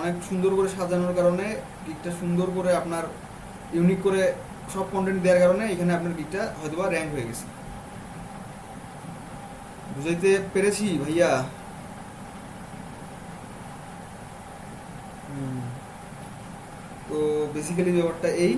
অনেক সুন্দর করে সাজানোর কারণে, গিগটা সুন্দর করে আপনার ইউনিক করে সব কন্টেন্ট দেওয়ার কারণে এখানে আপনার গিগটা হয়তোবা র্যাঙ্ক হয়ে গেছে। বুঝাইতে পেরেছি ভাইয়া? তো বেসিক্যালি ব্যাপারটা এই।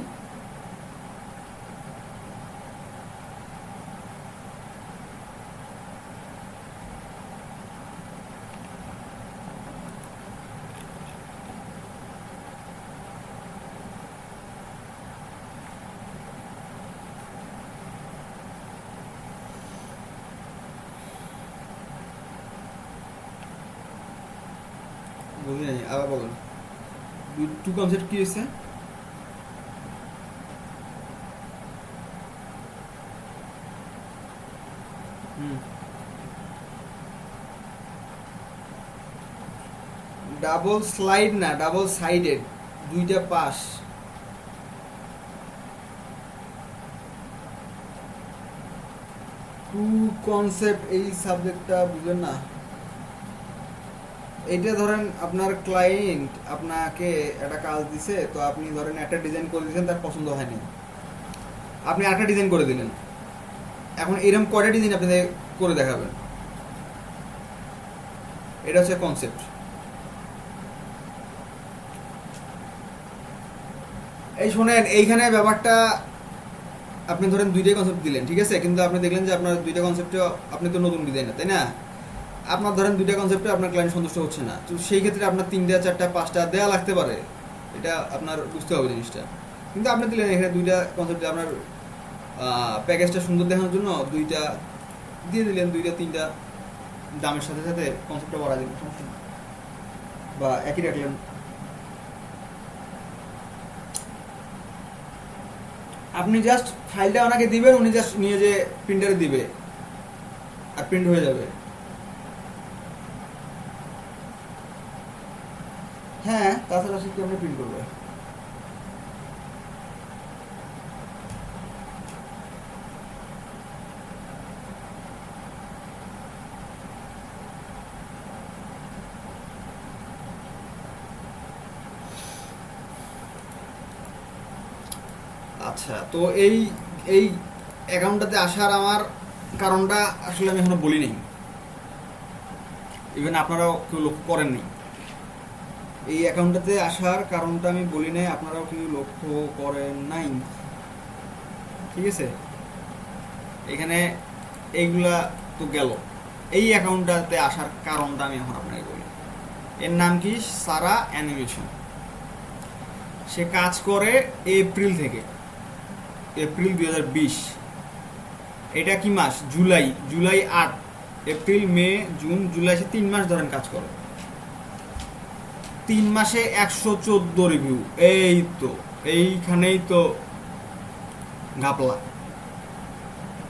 বুঝি নাই, আবার বলেন, টু কনসেপ্ট কি হয়েছে? ডাবল স্লাইড না, ডাবল সাইডেড, দুইটা পাশ। টু কনসেপ্ট এই সাবজেক্টটা বুঝলেন না? এইটা ধরেন আপনার ক্লায়েন্ট আপনাকে একটা কাজ দিছে, তো আপনি ধরেন একটা ডিজাইন করে দিয়েছেন, তার পছন্দ হয়নি, আপনি একটা ডিজাইন করে দিলেন। এখন এরকম কয়টা ডিজাইন আপনি করে দেখাবেন? এটা হচ্ছে কনসেপ্ট। এই শোনেন, এইখানে ব্যাপারটা, আপনি ধরেন দুইটাই কনসেপ্ট দিলেন, ঠিক আছে, কিন্তু আপনি দেখলেন যে আপনার দুইটা কনসেপ্টে, আপনি তো নতুন ডিজাইনার তাই না, আপনার ধরেন দুইটা কনসেপ্টে আপনার ক্লায়েন্ট সন্তুষ্ট হচ্ছে না, তো সেই ক্ষেত্রে আপনার 3টা 4টা 5টা দেওয়া লাগতে পারে, এটা আপনার বুঝতে হবে জিনিসটা। কিন্তু আপনি দিলেন এখানে দুইটা কনসেপ্টে আপনার প্যাকেজটা সুন্দর দেখানোর জন্য দুইটা দিয়ে দিলেন, 2টা 3টা দামের সাথে সাথে কনসেপ্টটা বাড়া দিলেন, সমস্যা নেই, বা একই রাখলেন। আপনি জাস্ট ফাইলটা ওনাকে দিবেন, উনি জাস্ট নিয়ে যে প্রিন্টারে দিবে আর প্রিন্ট হয়ে যাবে। হ্যাঁ, তাছাড়া সে কেমনি প্রিন্ট করবে? আচ্ছা, তো এই এই অ্যাকাউন্টটাতে আসার আমার কারণটা আসলে আমি এখনো বলি নাই, ইভেন আপনারাও কেউ লক্ষ্য করেননি। এই অ্যাকাউন্টটাতে আসার কারণটা আমি বলি নাই, আপনারাও কেউ লক্ষ্য করেন নাই, ঠিক আছে। এখানে এইগুলা তো গেল, এই অ্যাকাউন্টটাতে আসার কারণটা আমি এখন আপনাকে বলি। এর নাম কি? সারা অ্যানিমেশন। সে কাজ করে এপ্রিল থেকে, এপ্রিল 2020। এটা কি মাস? জুলাই। জুলাই 8, এপ্রিল, মে, জুন, জুলাই, সে 3 মাস ধরেন কাজ করে। 3 মাসে 114 রিভিউ। এই তো, এইখানেই তো ঘাপলা,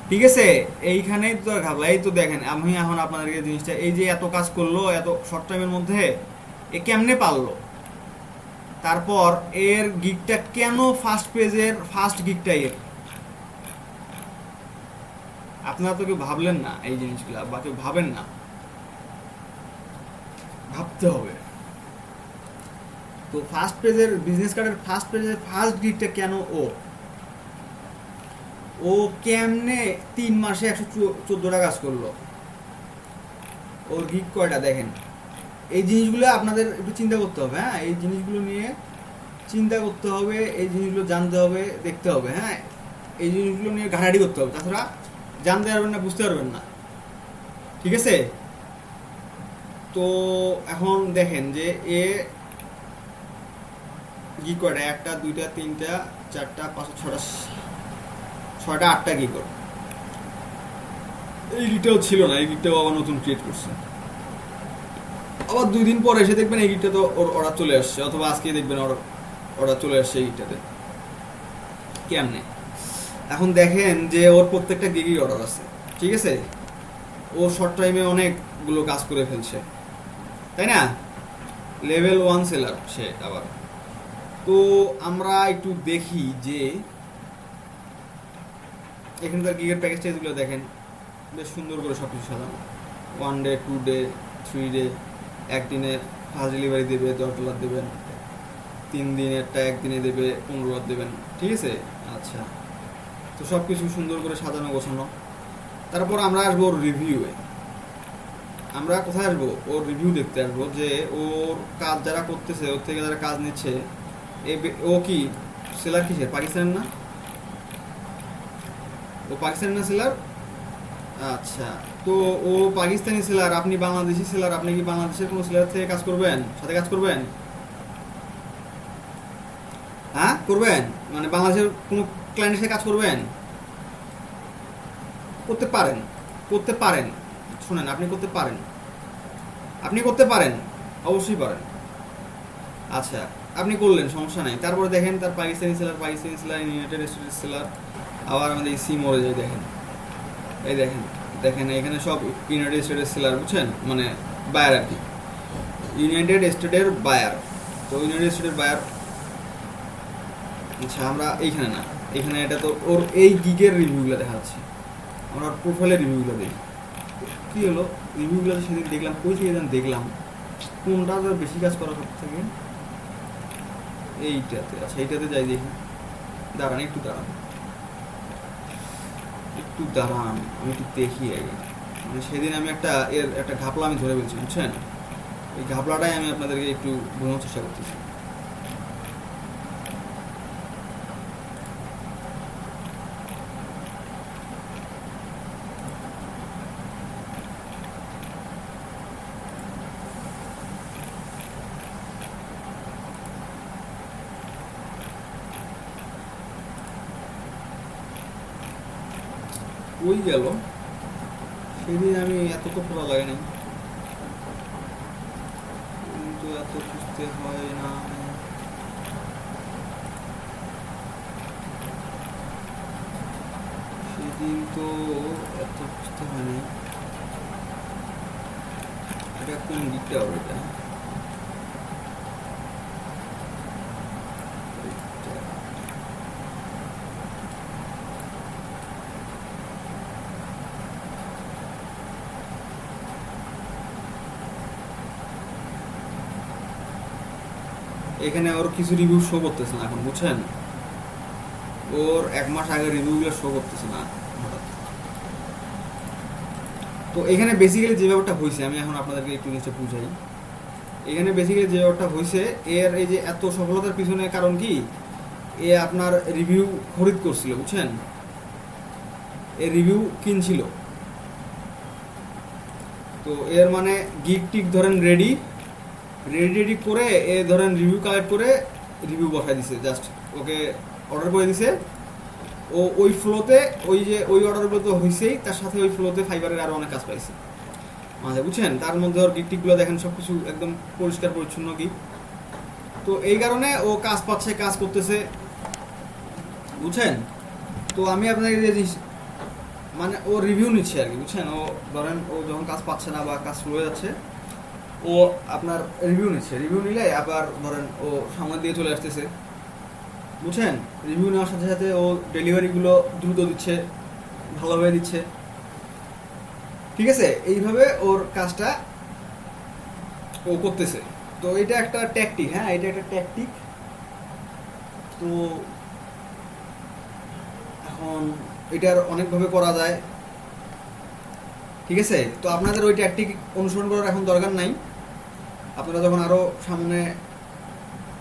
ঠিক আছে, এইখানেই তো ঘাপলা। এই তো দেখেন, আমি এখন আপনাদেরকে জিনিসটা, এই যে এত কাজ করলো এত শর্ট টাইমের মধ্যে, এ কেমনে পারলো, তারপর এর গিগটা কেন ফার্স্ট পেজের ফার্স্ট গিগটা এর, আপনারা তো কেউ ভাবলেন না এই জিনিসগুলা, বা কেউ ভাবেন না, ভাবতে হবে। তো ফার্স্ট পেজের বিজনেস কার্ডের ফার্স্ট পেজের ফার্স্ট গিগটা কেন ও কেমনে 3 মাসে 114টা কাজ করলো, ওর গিগ কয়টা দেখেন। এই জিনিসগুলো আপনাদের একটু চিন্তা করতে হবে, হ্যাঁ, এই জিনিসগুলো নিয়ে চিন্তা করতে হবে, এই জিনিসগুলো জানতে হবে, দেখতে হবে, হ্যাঁ, এই জিনিসগুলো নিয়ে ঘাটাঘাটি করতে হবে, তাছাড়া জানতে পারবেন না, বুঝতে পারবেন না, ঠিক আছে। তো এখন দেখেন যে এ কি করে, 1টা 2টা 3টা 4টা 5টা 6টা 6টা 8টা কি করে। এই গিকটাও ছিল না, এই গিকটাও আবার নতুন ক্রিয়েট করছে। আবার 2 দিন পরে এসে দেখবেন এই গিকটা তো ওর অর্ডার চলে আসছে, অথবা আজকে দেখবেন অর্ডার চলে আসছে এই গিকটাতে। কেমনে? এখন দেখেন যে ওর প্রত্যেকটা গিগই অর্ডার আছে, ঠিক আছে, ও শর্ট টাইমে অনেকগুলো কাজ করে ফেলছে, তাই না, লেভেল 1 সেলার সে আবার। তো আমরা একটু দেখি যে এখানকার গিগের প্যাকেজ টাইজগুলো দেখেন, বেশ সুন্দর করে সব কিছু সাজানো। 1 ডে, 2 ডে, 3 ডে, 1 দিনে ফার্স্ট ডেলিভারি দেবে, $10 দেবেন, 3 দিনেরটা 1 দিনে দেবে, $15 দেবেন, ঠিক আছে। আচ্ছা, তো সব কিছু সুন্দর করে সাজানো গোছানো। তারপর আমরা আসবো ওর রিভিউয়ে। আমরা কোথায় আসবো? ওর রিভিউ দেখতে আসবো, যে ওর কাজ যারা করতেছে, ওর থেকে যারা কাজ নিচ্ছে, ও কি সেলার কিসের? পাকিস্তানের না? ও পাকিস্তানের না সেলার? আচ্ছা, তো ও পাকিস্তানি সেলার, আপনি বাংলাদেশি সেলার, আপনি কি বাংলাদেশের কোনো সেলার থেকে কাজ করবেন, সাথে কাজ করবেন? হ্যাঁ, করবেন? মানে বাংলাদেশের কোনো ক্লায়েন্টের সাথে কাজ করবেন? করতে পারেন, করতে পারেন, শুনেন, আপনি করতে পারেন, আপনি করতে পারেন, অবশ্যই পারেন। আচ্ছা, আপনি করলেন, সমস্যা নাই। তারপরে দেখেন তার Pakistani seller, United states seller, আবার আমাদের সি মরে যায়, দেখেন, এই দেখেন, দেখেন এখানে সব ইউনাইটেড স্টেটের সেলার, বুঝছেন, মানে বায়ার আর কি, ইউনাইটেড স্টেটের বায়ার। তো ইউনাইটেড স্টেটের বায়ার। আচ্ছা, আমরা এইখানে না, এখানে এটা তো ওর এই গিগের রিভিউগুলো দেখা যাচ্ছে, আমরা প্রোফাইলের রিভিউগুলো দেখি। কী হলো রিভিউগুলো সেদিন দেখলাম, কই থেকে যেন দেখলাম, কোনটা বেশি কাজ করা সব থেকে? এইটাতে। আচ্ছা এইটাতে যাই দেখি। দাঁড়ান একটু দাঁড়ান, আমি একটু দেখি আগে। মানে সেদিন আমি একটা ঘাপলা আমি ধরে ফেলছি, বুঝছেন? এই ঘাপলাটাই আমি আপনাদেরকে একটু বোঝানোর চেষ্টা করতেছি। ওই গেল, সেদিন আমি এত তো পড়া লাগে নাই, কিন্তু এত খুঁজতে হয় না। সেদিন তো এত খুঁজতে হয় নাই। এটা কোন দিকটা হবে? এটা এখানে ওর কিছু রিভিউ শো করতেছে না এখন, বুঝছেন? ওর 1 মাস আগে রিভিউগুলো শো করতেছে না হঠাৎ। তো এখানে বেসিক্যালি যে ব্যাপারটা হয়েছে, আমি এখন আপনাদেরকে একটু জিনিসটা বুঝাই। এখানে বেসিক্যালি যে ব্যাপারটা হয়েছে, এর এই যে এত সফলতার পিছনে কারণ কি, এ আপনার রিভিউ খরিদ করছিল, বুঝছেন? এ রিভিউ কিনছিল। তো এর মানে গিগ টিক ধরেন রেডি করে এ ধরেন রিভিউ কালেক্ট করে রিভিউ বসাই দিছে, জাস্ট ওকে অর্ডার করে দিছে। ও ওই ফ্লোতে ওই অর্ডারগুলো তো হয়েছেই, তার সাথে ওই ফ্লোতে ফাইবারের আরও অনেক কাজ পাইছে মাঝে, বুঝছেন? তার মধ্যে ওর গিগ টিকগুলো দেখেন সব কিছু একদম পরিষ্কার পরিচ্ছন্ন গিগ। তো এই কারণে ও কাজ পাচ্ছে, কাজ করতেছে, বুঝছেন? তো আমি আপনাকে যে মানে ও রিভিউ নিচ্ছে আর কি, বুঝছেন? ও ধরেন ও যখন কাজ পাচ্ছে না বা কাজ শুরু হয়ে যাচ্ছে, ও আপনার রিভিউ নিচ্ছে। রিভিউ নিলে আবার ধরেন ও সামনে দিয়ে চলে আসতেছে, বুঝছেন? রিভিউ নেওয়ার সাথে সাথে ও ডেলিভারিগুলো দ্রুত দিচ্ছে, ভালোভাবে দিচ্ছে, ঠিক আছে? এইভাবে ওর কাজটা ও করতেছে। তো এটা একটা ট্যাকটিক, হ্যাঁ এটা একটা ট্যাকটিক। তো এখন এটার অনেকভাবে করা যায়, ঠিক আছে? তো আপনাদের ওই ট্যাকটিক অনুসরণ করার এখন দরকার নাই। আপনারা যখন আরও সামনে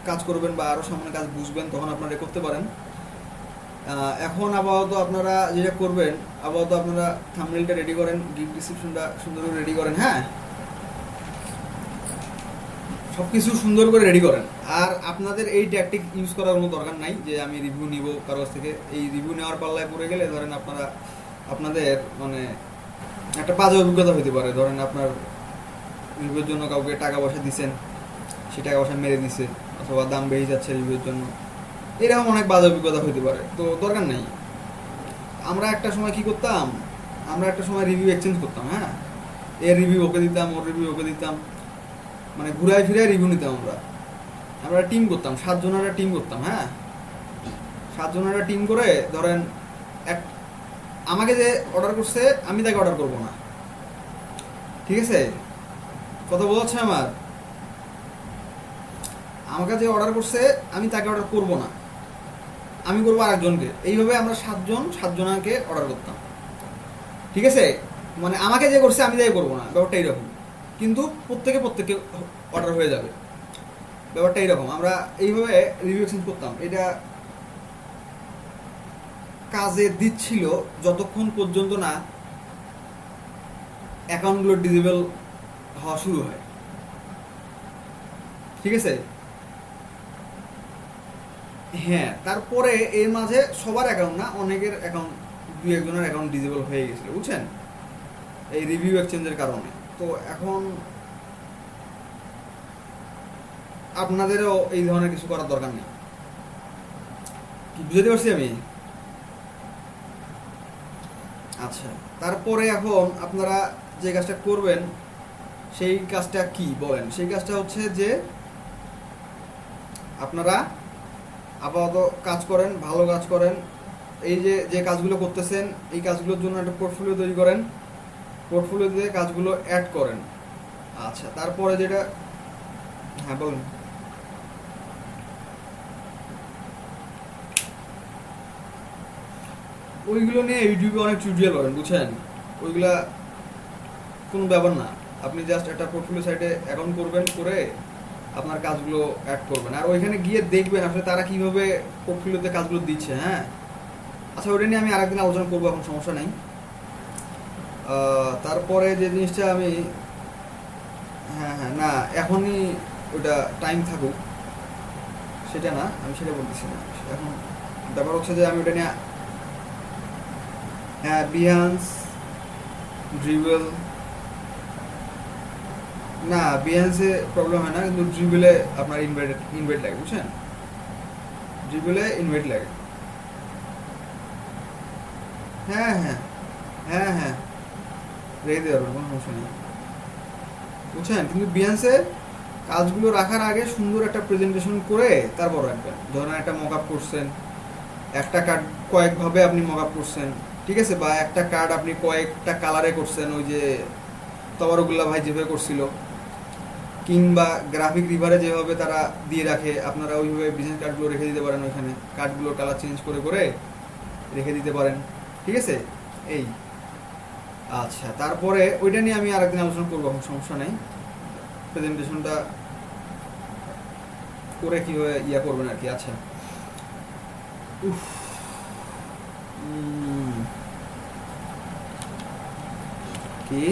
কাজ করবেন বা আরও সামনে কাজ বুঝবেন, তখন আপনারা করতে পারেন। এখন আপাতত আপনারা যেটা করবেন, আপাতত আপনারা থাম্বনেলটা রেডি করেন, গিগ ডিসক্রিপশনটা সুন্দর করে রেডি করেন, হ্যাঁ সব কিছু সুন্দর করে রেডি করেন। আর আপনাদের এই ট্যাকটিক ইউজ করার কোনো দরকার নাই যে আমি রিভিউ নিব কারো কাছ থেকে। এই রিভিউ নেওয়ার পাল্লায় পড়ে গেলে ধরেন আপনাদের মানে একটা বাজে অভিজ্ঞতা হতে পারে। ধরেন আপনার রিভিউর জন্য কাউকে টাকা পয়সা দিচ্ছেন, সেই টাকা পয়সা মেরে দিছে, অথবা দাম বেড়ে যাচ্ছে রিভিউর জন্য, এরকম অনেক বাজে অভিজ্ঞতা হতে পারে। তো দরকার নেই। আমরা একটা সময় কি করতাম, আমরা একটা সময় রিভিউ এক্সচেঞ্জ করতাম, হ্যাঁ এর রিভিউ ওকে দিতাম, ওর রিভিউ ওকে দিতাম, মানে ঘুরায় ফিরায় রিভিউ নিতাম। আমরা টিম করতাম, 7 জনের টিম করতাম, হ্যাঁ 7 জনের টিম করে ধরেন এক আমাকে যে অর্ডার করছে আমি তাকে অর্ডার করব না, ঠিক আছে? কথা বোঝাচ্ছে আমার? আমাকে যে অর্ডার করছে আমি তাকে অর্ডার করব না, আমি করবো আরেকজনকে। এইভাবে আমরা 7 জনকে অর্ডার করতাম, ঠিক আছে? মানে আমাকে যে করছে আমি তাই করবো না, ব্যাপারটা এইরকম। কিন্তু প্রত্যেকে অর্ডার হয়ে যাবে, ব্যাপারটা এইরকম। আমরা এইভাবে রিভিউ এক্সচেঞ্জ করতাম। এটা কাজে দিচ্ছিল যতক্ষণ পর্যন্ত না অ্যাকাউন্টগুলো ডিজেবল হওয়া শুরু হয়, ঠিক আছে? হ্যাঁ তারপরে এর মাঝে সবার অ্যাকাউন্ট না, অনেকের অ্যাকাউন্ট, 2-1 জনের অ্যাকাউন্ট ডিজেবল হয়ে গেছিল, বুঝছেন? এই রিভিউ এক্সচেঞ্জের কারণে। তো এখন আপনাদেরও এই ধরনের কিছু করার দরকার নেই। কি বুঝতে পারছি আমি? আচ্ছা, তারপরে এখন আপনারা যে কাজটা করবেন সেই কাজটা কি বলেন? সেই কাজটা হচ্ছে যে আপনারা আপাতত কাজ করেন, ভালো কাজ করেন। এই যে কাজগুলো করতেছেন এই কাজগুলোর জন্য একটা পোর্টফোলিও তৈরি করেন, পোর্টফোলিওতে কাজগুলো অ্যাড করেন। আচ্ছা, তারপরে যেটা হ্যাঁ বলুন। ওইগুলো নিয়ে ইউটিউবে অনেক টিউটোরিয়াল পাবেন, বুঝছেন? ওইগুলা কোনো ব্যাপার না। আপনি জাস্ট একটা পোর্টফোলিও সাইটে অ্যাকাউন্ট করবেন, করে আপনার কাজগুলো অ্যাড করবেন, আর ওইখানে গিয়ে দেখবেন আসলে তারা কীভাবে পোর্টফোলিওতে কাজগুলো দিচ্ছে। হ্যাঁ, আচ্ছা, ওটা নিয়ে আমি আরেকদিন আলোচনা করবো, এখন সমস্যা নেই। তারপরে যে জিনিসটা আমি, হ্যাঁ হ্যাঁ, না এখনই ওটা টাইম থাকুক সেটা না, আমি সেটা বলতেছি না এখন। ব্যাপার হচ্ছে যে আমি ওটা নিয়ে, হ্যাঁ বিহান্স, ড্রিবেল, না বিহান্সে প্রবলেম হয় না, কিন্তু ড্রিবেলে আপনার ইনভাইট লাগে, বুঝছেন? ড্রিবেলে ইনভাইট লাগে। হ্যাঁ হ্যাঁ হ্যাঁ হ্যাঁ, রেখে দিতে পারবেন, কোনো সমস্যা নেই, বুঝছেন? কিন্তু বিহান্সে কাজগুলো রাখার আগে সুন্দর একটা প্রেজেন্টেশন করে তারপর রাখবেন। ধরেন একটা মক আপ করছেন, একটা কার্ড কয়েকভাবে আপনি মক আপ করছেন, ঠিক আছে, বা একটা কার্ড আপনি কয়েকটা কালারে করছেন, ওই যে তবরগুল্লা ভাই যেভাবে করছিল, কিংবা গ্রাফিক রিভারে যেভাবে তারা দিয়ে রাখে, আপনারা ওইভাবে বিজনেস কার্ডগুলো রেখে দিতে পারেন, ওইখানে কার্ডগুলোর কালার চেঞ্জ করে করে রেখে দিতে পারেন, ঠিক আছে? এই, আচ্ছা, তারপরে ওইটা নিয়ে আমি আরেকদিন আলোচনা করবো, এখন সমস্যা নেই। প্রেজেন্টেশনটা করে কীভাবে ইয়া করবেন আর কি। আচ্ছা, উফ, কি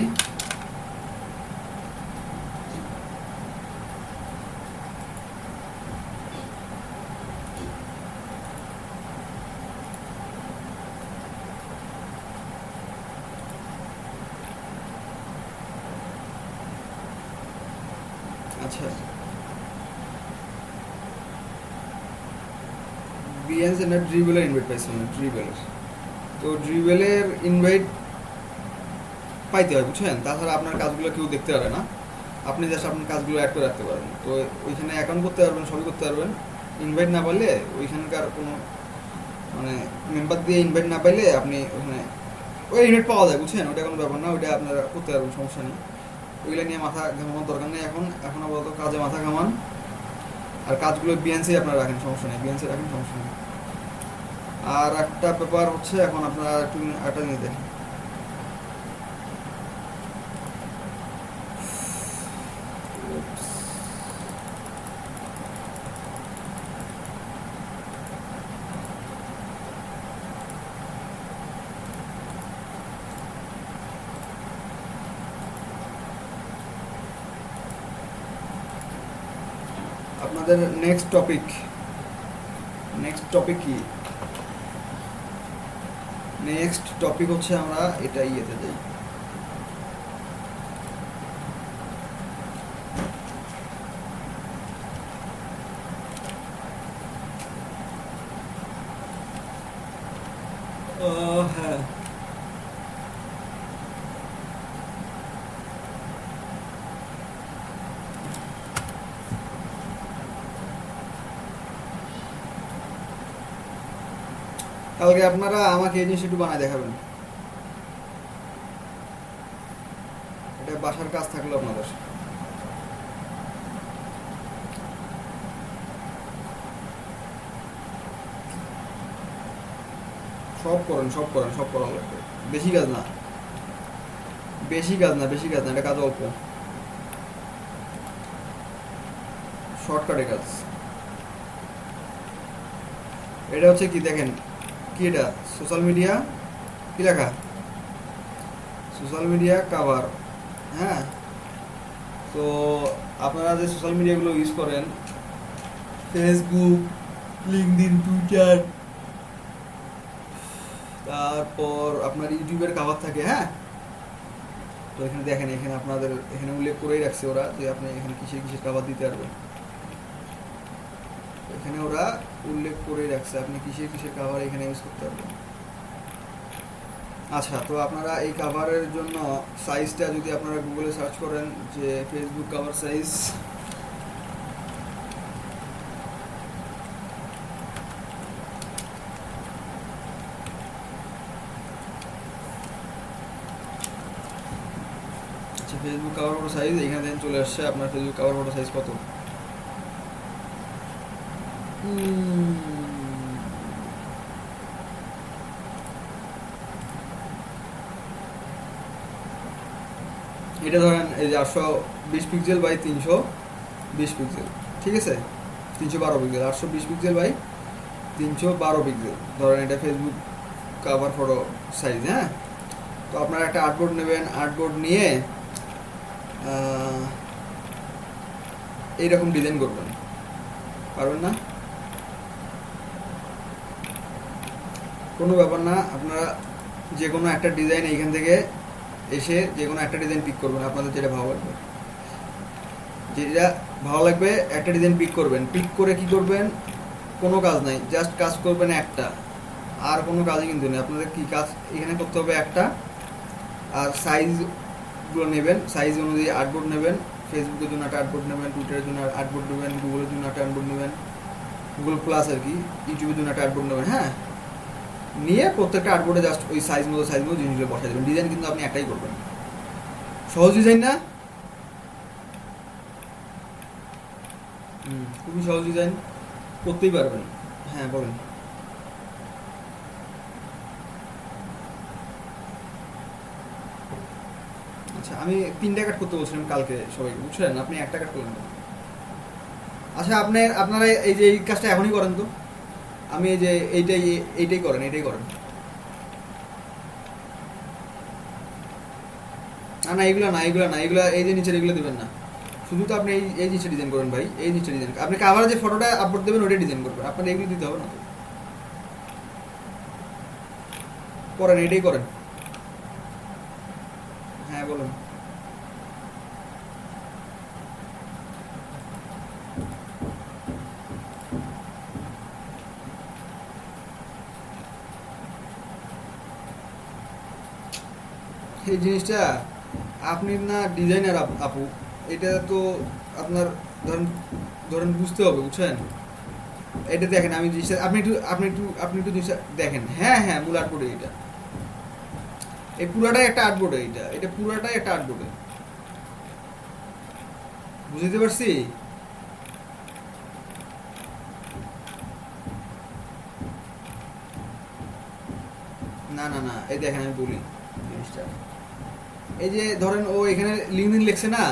আচ্ছা, বিএনস না ড্রিবেলের ইনভাইট পাইছিলাম, ড্রিবেলের, তো ড্রিবেলের ইনভাইট পাইতে হয়, বুঝছেন? তাছাড়া আপনার কাজগুলো কেউ দেখতে পারে না, আপনি জাস্ট আপনার কাজগুলো অ্যাড করে রাখতে পারবেন, তো ওইখানে অ্যাকাউন্ট করতে পারবেন, সবই করতে পারবেন। ইনভাইট না পাইলে ওইখানকার কোনো, মানে মেম্বার দিয়ে ইনভাইট না পাইলে আপনি ওখানে ওই ইনভাইট পাওয়া যায়, বুঝছেন? ওইটা কোনো ব্যাপার না, ওইটা আপনারা করতে পারবেন, সমস্যা নেই। ওইগুলো নিয়ে মাথা ঘামানোর দরকার নেই এখন। এখন আপাতত কাজে মাথা ঘামান, আর কাজগুলো বিএনসি আপনারা রাখেন, সমস্যা নেই, বিএনসি রাখেন, সমস্যা নেই। আর একটা ব্যাপার হচ্ছে, এখন আপনারা একটু একটা জিনিস দেখেন, আপনাদের নেক্সট টপিক কি? নেক্সট টপিক হচ্ছে আমরা এটা ইয়েতে যাই। হ্যাঁ, কালকে আপনারা আমাকে এই জিনিস একটু বানায় দেখাবেন, এটা বাসার কাজ থাকলো আপনাদের। সব করেন, সব করেন, সব করা লাগবে, বেশি কাজ না, বেশি কাজ না, বেশি কাজ না, এটা কাজ অল্প, শর্টকাটে কাজ। এটা হচ্ছে কি দেখেন, কি এটা? সোশ্যাল মিডিয়া, কি লেখা? Social media cover. হ্যাঁ, তো আপনারা যে সোশ্যাল মিডিয়াগুলো ইউজ করেন, ফেসবুক, লিঙ্কডইন, টুইটার, তারপর আপনার ইউটিউবের কাভার থাকে, হ্যাঁ, তো এখানে দেখেন, এখানে আপনাদের এখানে উল্লেখ করেই রাখছে ওরা যে আপনি এখানে কিসের কিসের কাভার দিতে পারবেন, এখানে ওরা উল্লেখ করেই রাখছে আপনি কিসের কিসের কাভার এখানে ইউজ করতে পারবেন। আচ্ছা, তো আপনারা এই কাভারের জন্য সাইজটা যদি আপনারা গুগলে সার্চ করেন যে ফেসবুক কাভার সাইজ, আচ্ছা ফেসবুক কাভার ফটো সাইজ, এখানে দেখেন চলে আসছে আপনার ফেসবুক কাভার ফটো সাইজ কত, এটা ধরেন এই যে 820 পিক্সেল বাই 320 পিক্সেল, ঠিক আছে, 312 পিক্সেল, 820 পিক্সেল বাই 312 পিক্সেল ধরেন, এটা ফেসবুক কাভার ফটো সাইজ। হ্যাঁ, তো আপনারা একটা আর্টবোর্ড নেবেন, আর্টবোর্ড নিয়ে এইরকম ডিজাইন করবেন, পারবেন না? কোনো ব্যাপার না, আপনারা যে কোনো একটা ডিজাইন এইখান থেকে এসে যে কোনো একটা ডিজাইন পিক করবেন, আপনাদের যেটা ভালো লাগবে, যেটা ভালো লাগবে একটা ডিজাইন পিক করবেন। পিক করে কি করবেন? কোনো কাজ নাই, জাস্ট কাজ করবেন একটা, আর কোনো কাজই কিন্তু নেই। আপনাদের কি কাজ এখানে করতে হবে? একটা, আর সাইজগুলো নেবেন, সাইজ অনুযায়ী আর্টবোর্ড নেবেন। ফেসবুকের জন্য একটা আর্টবোর্ড নেবেন, টুইটারের জন্য আর্টবোর্ড নেবেন, গুগলের জন্য একটা আর্টবোর্ড নেবেন, গুগল প্লাস আর কি, ইউটিউবের জন্য একটা আর্টবোর্ড নেবেন। হ্যাঁ, নিয়ে প্রত্যেকটা আর্টবোর্ডে জাস্ট ওই সাইজ মতো জিনিসগুলো বসাই দেবেন। ডিজাইন কিন্তু আপনি একটাই করবেন। সহজ ডিজাইন না? খুবই সহজ ডিজাইন, করতেই পারবেন। হ্যাঁ বলেন। আচ্ছা, আমি 3টা কাট করতে বলছিলাম কালকে সবাইকে, বুঝলেন? আপনি একটা কাট করলেন। আচ্ছা, আপনারা এই যে এই কাজটা এখনই করেন তো, আমি এই যে এইটাই করেন, এটাই করেন। না, এগুলা এই যে নিচের এগুলো দেবেন না, শুধু তো আপনি এই জিনিসটা ডিজাইন করেন ভাই, এই জিনিসটা ডিজাইন। আপনি কাভারে যে ফটোটা আপলোড দেবেন ওইটা ডিজাইন করবেন, আপনার এগুলো দিতে হবে না তো। করেন, এটাই করেন। হ্যাঁ বলুন। এই জিনিসটা আপনি না ডিজাইনার আপু, এটা তো আপনার ধরেন ধরেন বুঝতে হবে, বুঝছেন? এটা দেখেন, আমি জিনিসটা আপনি একটু জিনিসটা দেখেন। হ্যাঁ হ্যাঁ, মূল আর্টবোর্ডে এটা, এই পুরাটাই একটা আর্টবোর্ডে, এটা পুরাটাই একটা আর্টবোর্ডে, বুঝতে পারছি? না না না, এই দেখেন আমি বলি জিনিসটা। এই যে ধরেন ও এখানে লিঙ্কডিন লিখছে না,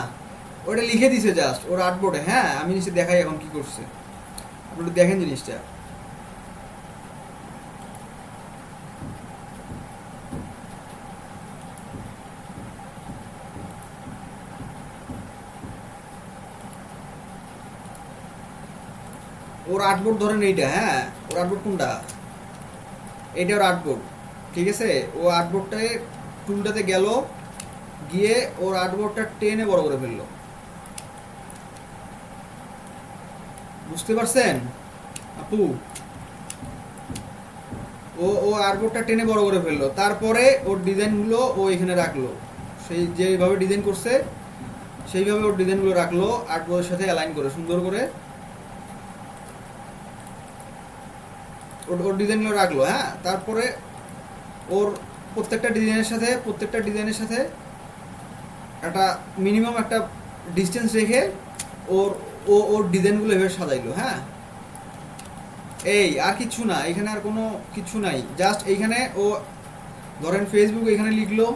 ওটা লিখে দিছে জাস্ট ওর আর্টবোর্ডে। হ্যাঁ, আমি জিনিসটা দেখাই এখন কি করছে, আপনি একটু দেখেন জিনিসটা। ওর আর্টবোর্ড ধরেন এইটা, হ্যাঁ, ওর আর্টবোর্ড কোনটা? এইটা ওর আর্টবোর্ড, ঠিক আছে। ও আর্টবোর্ডটায় টুলটাতে গেল, গিয়ে ওর আর্টবোর্ডটা টেনে বড় করে ফেললো, বুঝতে পারছেন আপু? ও আর্টবোর্ডটা টেনে বড় করে ফেললো, তারপরে ওর ডিজাইনগুলো ও এখানে রাখলো, সেই যেভাবে ডিজাইন করছে সেইভাবে ওর ডিজাইনগুলো রাখলো, আর্টবোর্ডের সাথে অ্যালাইন করে সুন্দর করে ওর ডিজাইনগুলো রাখলো। হ্যাঁ, তারপরে ওর প্রত্যেকটা ডিজাইনের সাথে একটা মিনিমাম একটা ডিস্টেন্স রেখে ওর ডিজাইনগুলো এভাবে সাজাইলো। হ্যাঁ, এই আর কিচ্ছু না, এখানে আর কোনো কিছু নাই, জাস্ট এইখানে ও ধরেন ফেসবুক এখানে লিখলো,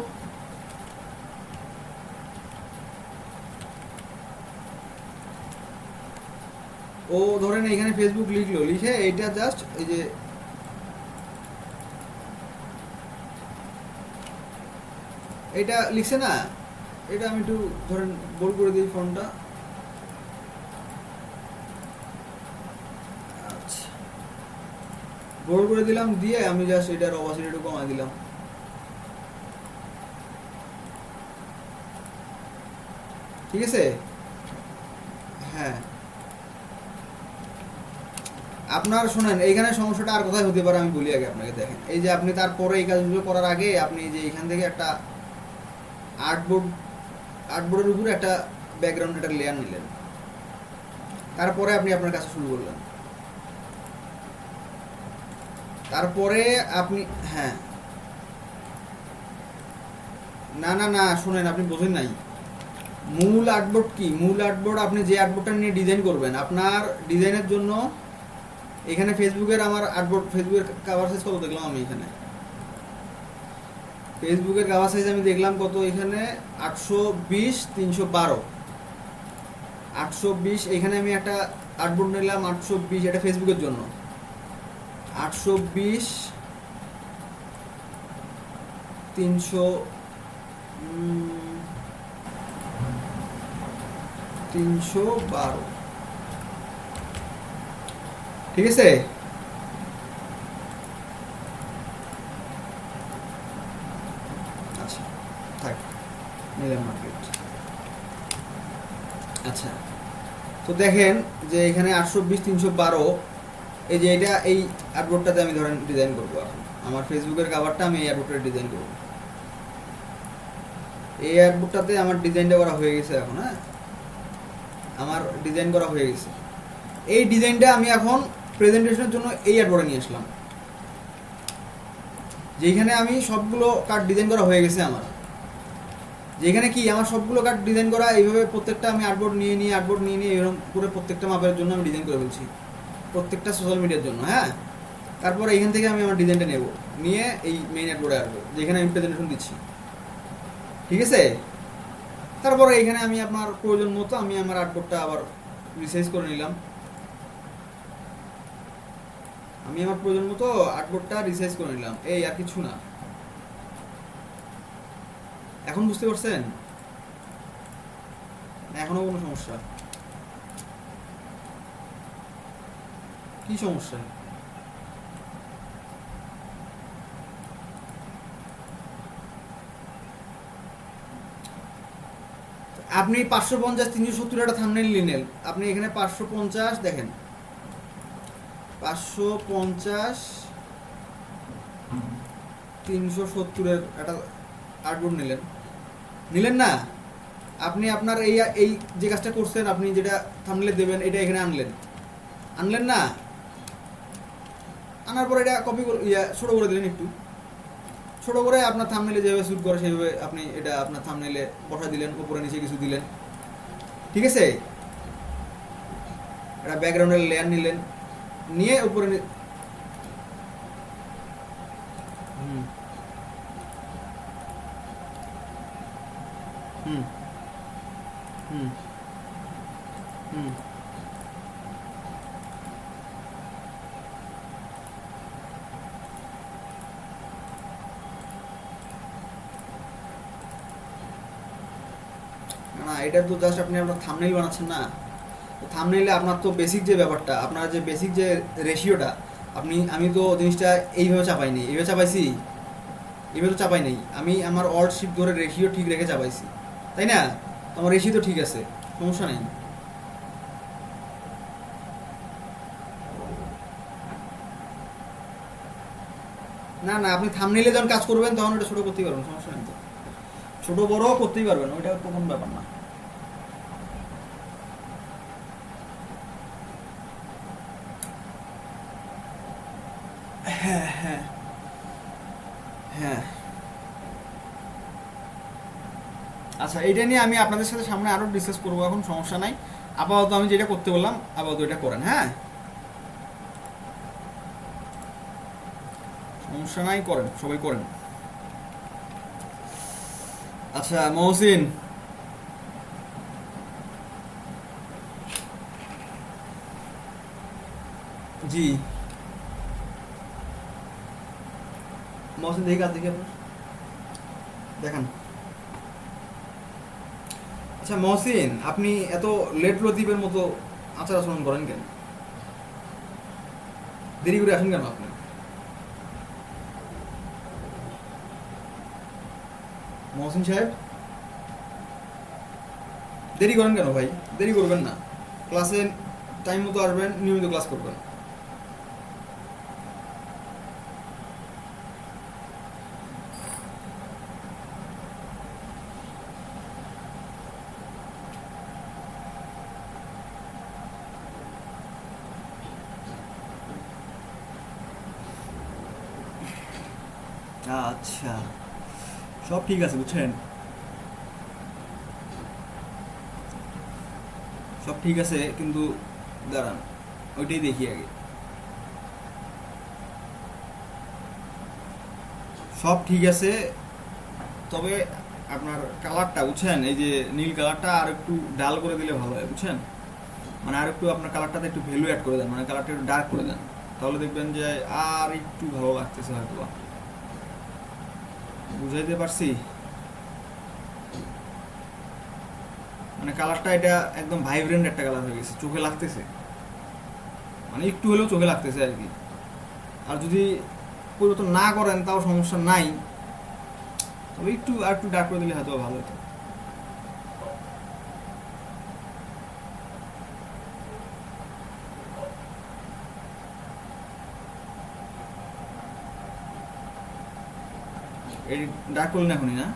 ও ধরেন এখানে ফেসবুক লিখলো, লিখে এইটা জাস্ট এই যে এটা লিখছে না, এটা আমি একটু ধরেন বোল্ড করে দিই ফন্টটা। আচ্ছা, বোল্ড করে দিলাম, দিয়ে আমি জাস্ট এটার অপাসিটি একটু কমাই দিলাম, ঠিক আছে। হ্যাঁ, আপনার শোনেন, এইখানে সমস্যাটা আর কোথায় হতে পারে আমি বলি আগে আপনাকে। দেখেন, এই যে আপনি তারপরে এই কাজগুলো করার আগে আপনি যে এখান থেকে একটা আর্টবোর্ডের উপরে একটা ব্যাকগ্রাউন্ড একটা লেয়ার নিলেন, তারপরে আপনি আপনার কাজ শুরু করলেন, তারপরে আপনি হ্যাঁ, না না না, শুনেন, আপনি বোঝেন নাই। মূল আর্টবোর্ড কি? মূল আর্টবোর্ড আপনি যে আর্টবোর্ডটা নিয়ে ডিজাইন করবেন, আপনার ডিজাইনের জন্য এখানে ফেসবুকের আমার আর্টবোর্ড, ফেসবুকের কাভার সাইজ কত দেখলাম আমি এখানে, ফেসবুকের কাভার সাইজ আমি দেখলাম কত এখানে 820/312, 820। এখানে আমি একটা আর্টবোর্ড নিলাম 820, এটা ফেসবুকের জন্য 820/312, ঠিক আছে। আচ্ছা থাক, নিলাম মার্কেট। আচ্ছা, তো দেখেন যে এখানে 820/312, এই যে এটা, এই আর্টবোর্ডটাতে আমি ধরেন ডিজাইন করবো এখন, আমার ফেসবুকের কাভারটা আমি এই আর্টবোর্ডটা ডিজাইন করবো। এই আর্টবোর্ডটাতে আমার ডিজাইনটা করা হয়ে গেছে এখন, হ্যাঁ আমার ডিজাইন করা হয়ে গেছে। এই ডিজাইনটা আমি এখন প্রেজেন্টেশনের জন্য এই আর্টবোর্ডে নিয়ে আসলাম, যেখানে আমি সবগুলো কার্ড ডিজাইন করা হয়ে গেছে আমার, যেখানে কি আমার সবগুলো কার্ড ডিজাইন করা এইভাবে প্রত্যেকটা আমি আর্টবোর্ড নিয়ে নিয়ে এরকম করে প্রত্যেকটা মাপের জন্য আমি ডিজাইন করে ফেলছি, প্রত্যেকটা সোশ্যাল মিডিয়ার জন্য। হ্যাঁ, তারপর এইখান থেকে আমি আমার ডিজাইনটা নেব, নিয়ে এই মেইন আর্টবোর্ডে আসবো যেখানে আমি প্রেজেন্টেশন দিচ্ছি, ঠিক আছে। তারপরে এইখানে আমি আপনার প্রয়োজন মতো আমি আমার আর্টবোর্ডটা আবার রিসাইজ করে নিলাম, আমি আমার প্রয়োজন মতো আর্টবোর্ডটা রিসাইজ করে নিলাম, এই আর কিছু না। এখন বুঝতে পারছেন? এখনো কোনো সমস্যা? কি সমস্যা? আপনি 550/370 একটা থাম্বনেইল নিলেন, আপনি এখানে 550 দেখেন, 550/370 একটা আর্টবোর্ড নিলেন না আপনি, আপনার এই এই যে কাজটা করছেন, আপনি যেটা থাম্বনেইলে দেবেন এটা এখানে আনলেন না, আনার পর এটা কপি করে ছোটো করে দিলেন, একটু ছোট করে আপনার থাম্বনেইলে যেভাবে শ্যুট করে সেইভাবে আপনি এটা আপনার থাম্বনেইলে বসা দিলেন, উপরে নিচে কিছু দিলেন, ঠিক আছে। এটা ব্যাকগ্রাউন্ডের লেয়ার নিলেন, নিয়ে উপরে হুম হুম হুম হুম না, এটা তো জাস্ট আপনি আপনার থাম্বনেইল বানাচ্ছেন না, থাম্বনেইলে আপনার তো বেসিক যে ব্যাপারটা, আপনার যে বেসিক যে রেশিওটা, আমি তো জিনিসটা এইভাবে চাপাই নেই, এইভাবে চাপাইছি, এইভাবে তো চাপাই নেই, আমি আমার অল্ট শিফট ধরে রেশিও ঠিক রেখে চাপাইছি, তাই না? আমার রেশিও তো ঠিক আছে, সমস্যা নেই। না না, আপনি থাম্বনেইলে যখন কাজ করবেন তখন ওটা ছোট করতেই পারবেন, সমস্যা নেই তো, ছোট বড় করতেই পারবেন, ওইটা তো কোনো ব্যাপার না। হ্যাঁ হ্যাঁ হ্যাঁ। আচ্ছা, এইটা নিয়ে আমি আপনাদের সাথে সামনে আরও ডিসকাস করবো, এখন সমস্যা নাই। আপাতত আমি যেটা করতে বললাম আপাতত এটা করেন, হ্যাঁ সমস্যা নাই, করেন, সবাই করেন। আচ্ছা মহসিন, জি মহসিন, দেখি কাজ দেখি আপনার, দেখান। আচ্ছা মহসিন, আপনি এত লেট লতিফের মতো আচার আচরণ করেন কেন? দেরি করে আসেন কেন আপনি? মহসিন সাহেব, দেরি করেন কেন ভাই? দেরি করবেন না, ক্লাসে টাইম মতো আসবেন, নিয়মিত ক্লাস করবেন। আচ্ছা, সব ঠিক আছে বুঝছেন, সব ঠিক আছে, কিন্তু দাঁড়ান ওইটাই দেখি আগে। সব ঠিক আছে, তবে আপনার কালারটা বুঝছেন, এই যে নীল কালারটা আর একটু ডাল করে দিলে ভালো হয় বুঝছেন। মানে আর একটু আপনার কালারটাতে একটু ভ্যালু অ্যাড করে দেন, মানে কালারটা একটু ডার্ক করে দেন, তাহলে দেখবেন যে আর একটু ভালো লাগতেছে হয়তো। বুঝাইতে পারছি? মানে কালারটা এটা একদম ভাইব্রেন্ট একটা কালার হয়ে গেছে, চোখে লাগতেছে, মানে একটু হলেও চোখে লাগতেছে আর কি। আর যদি পরিবর্তন না করেন তাও সমস্যা নাই, তবে একটু আর একটু ডার্ক করে দিলে হয়তো ভালো হতো। এই ডার্ক করলেন এখনই না?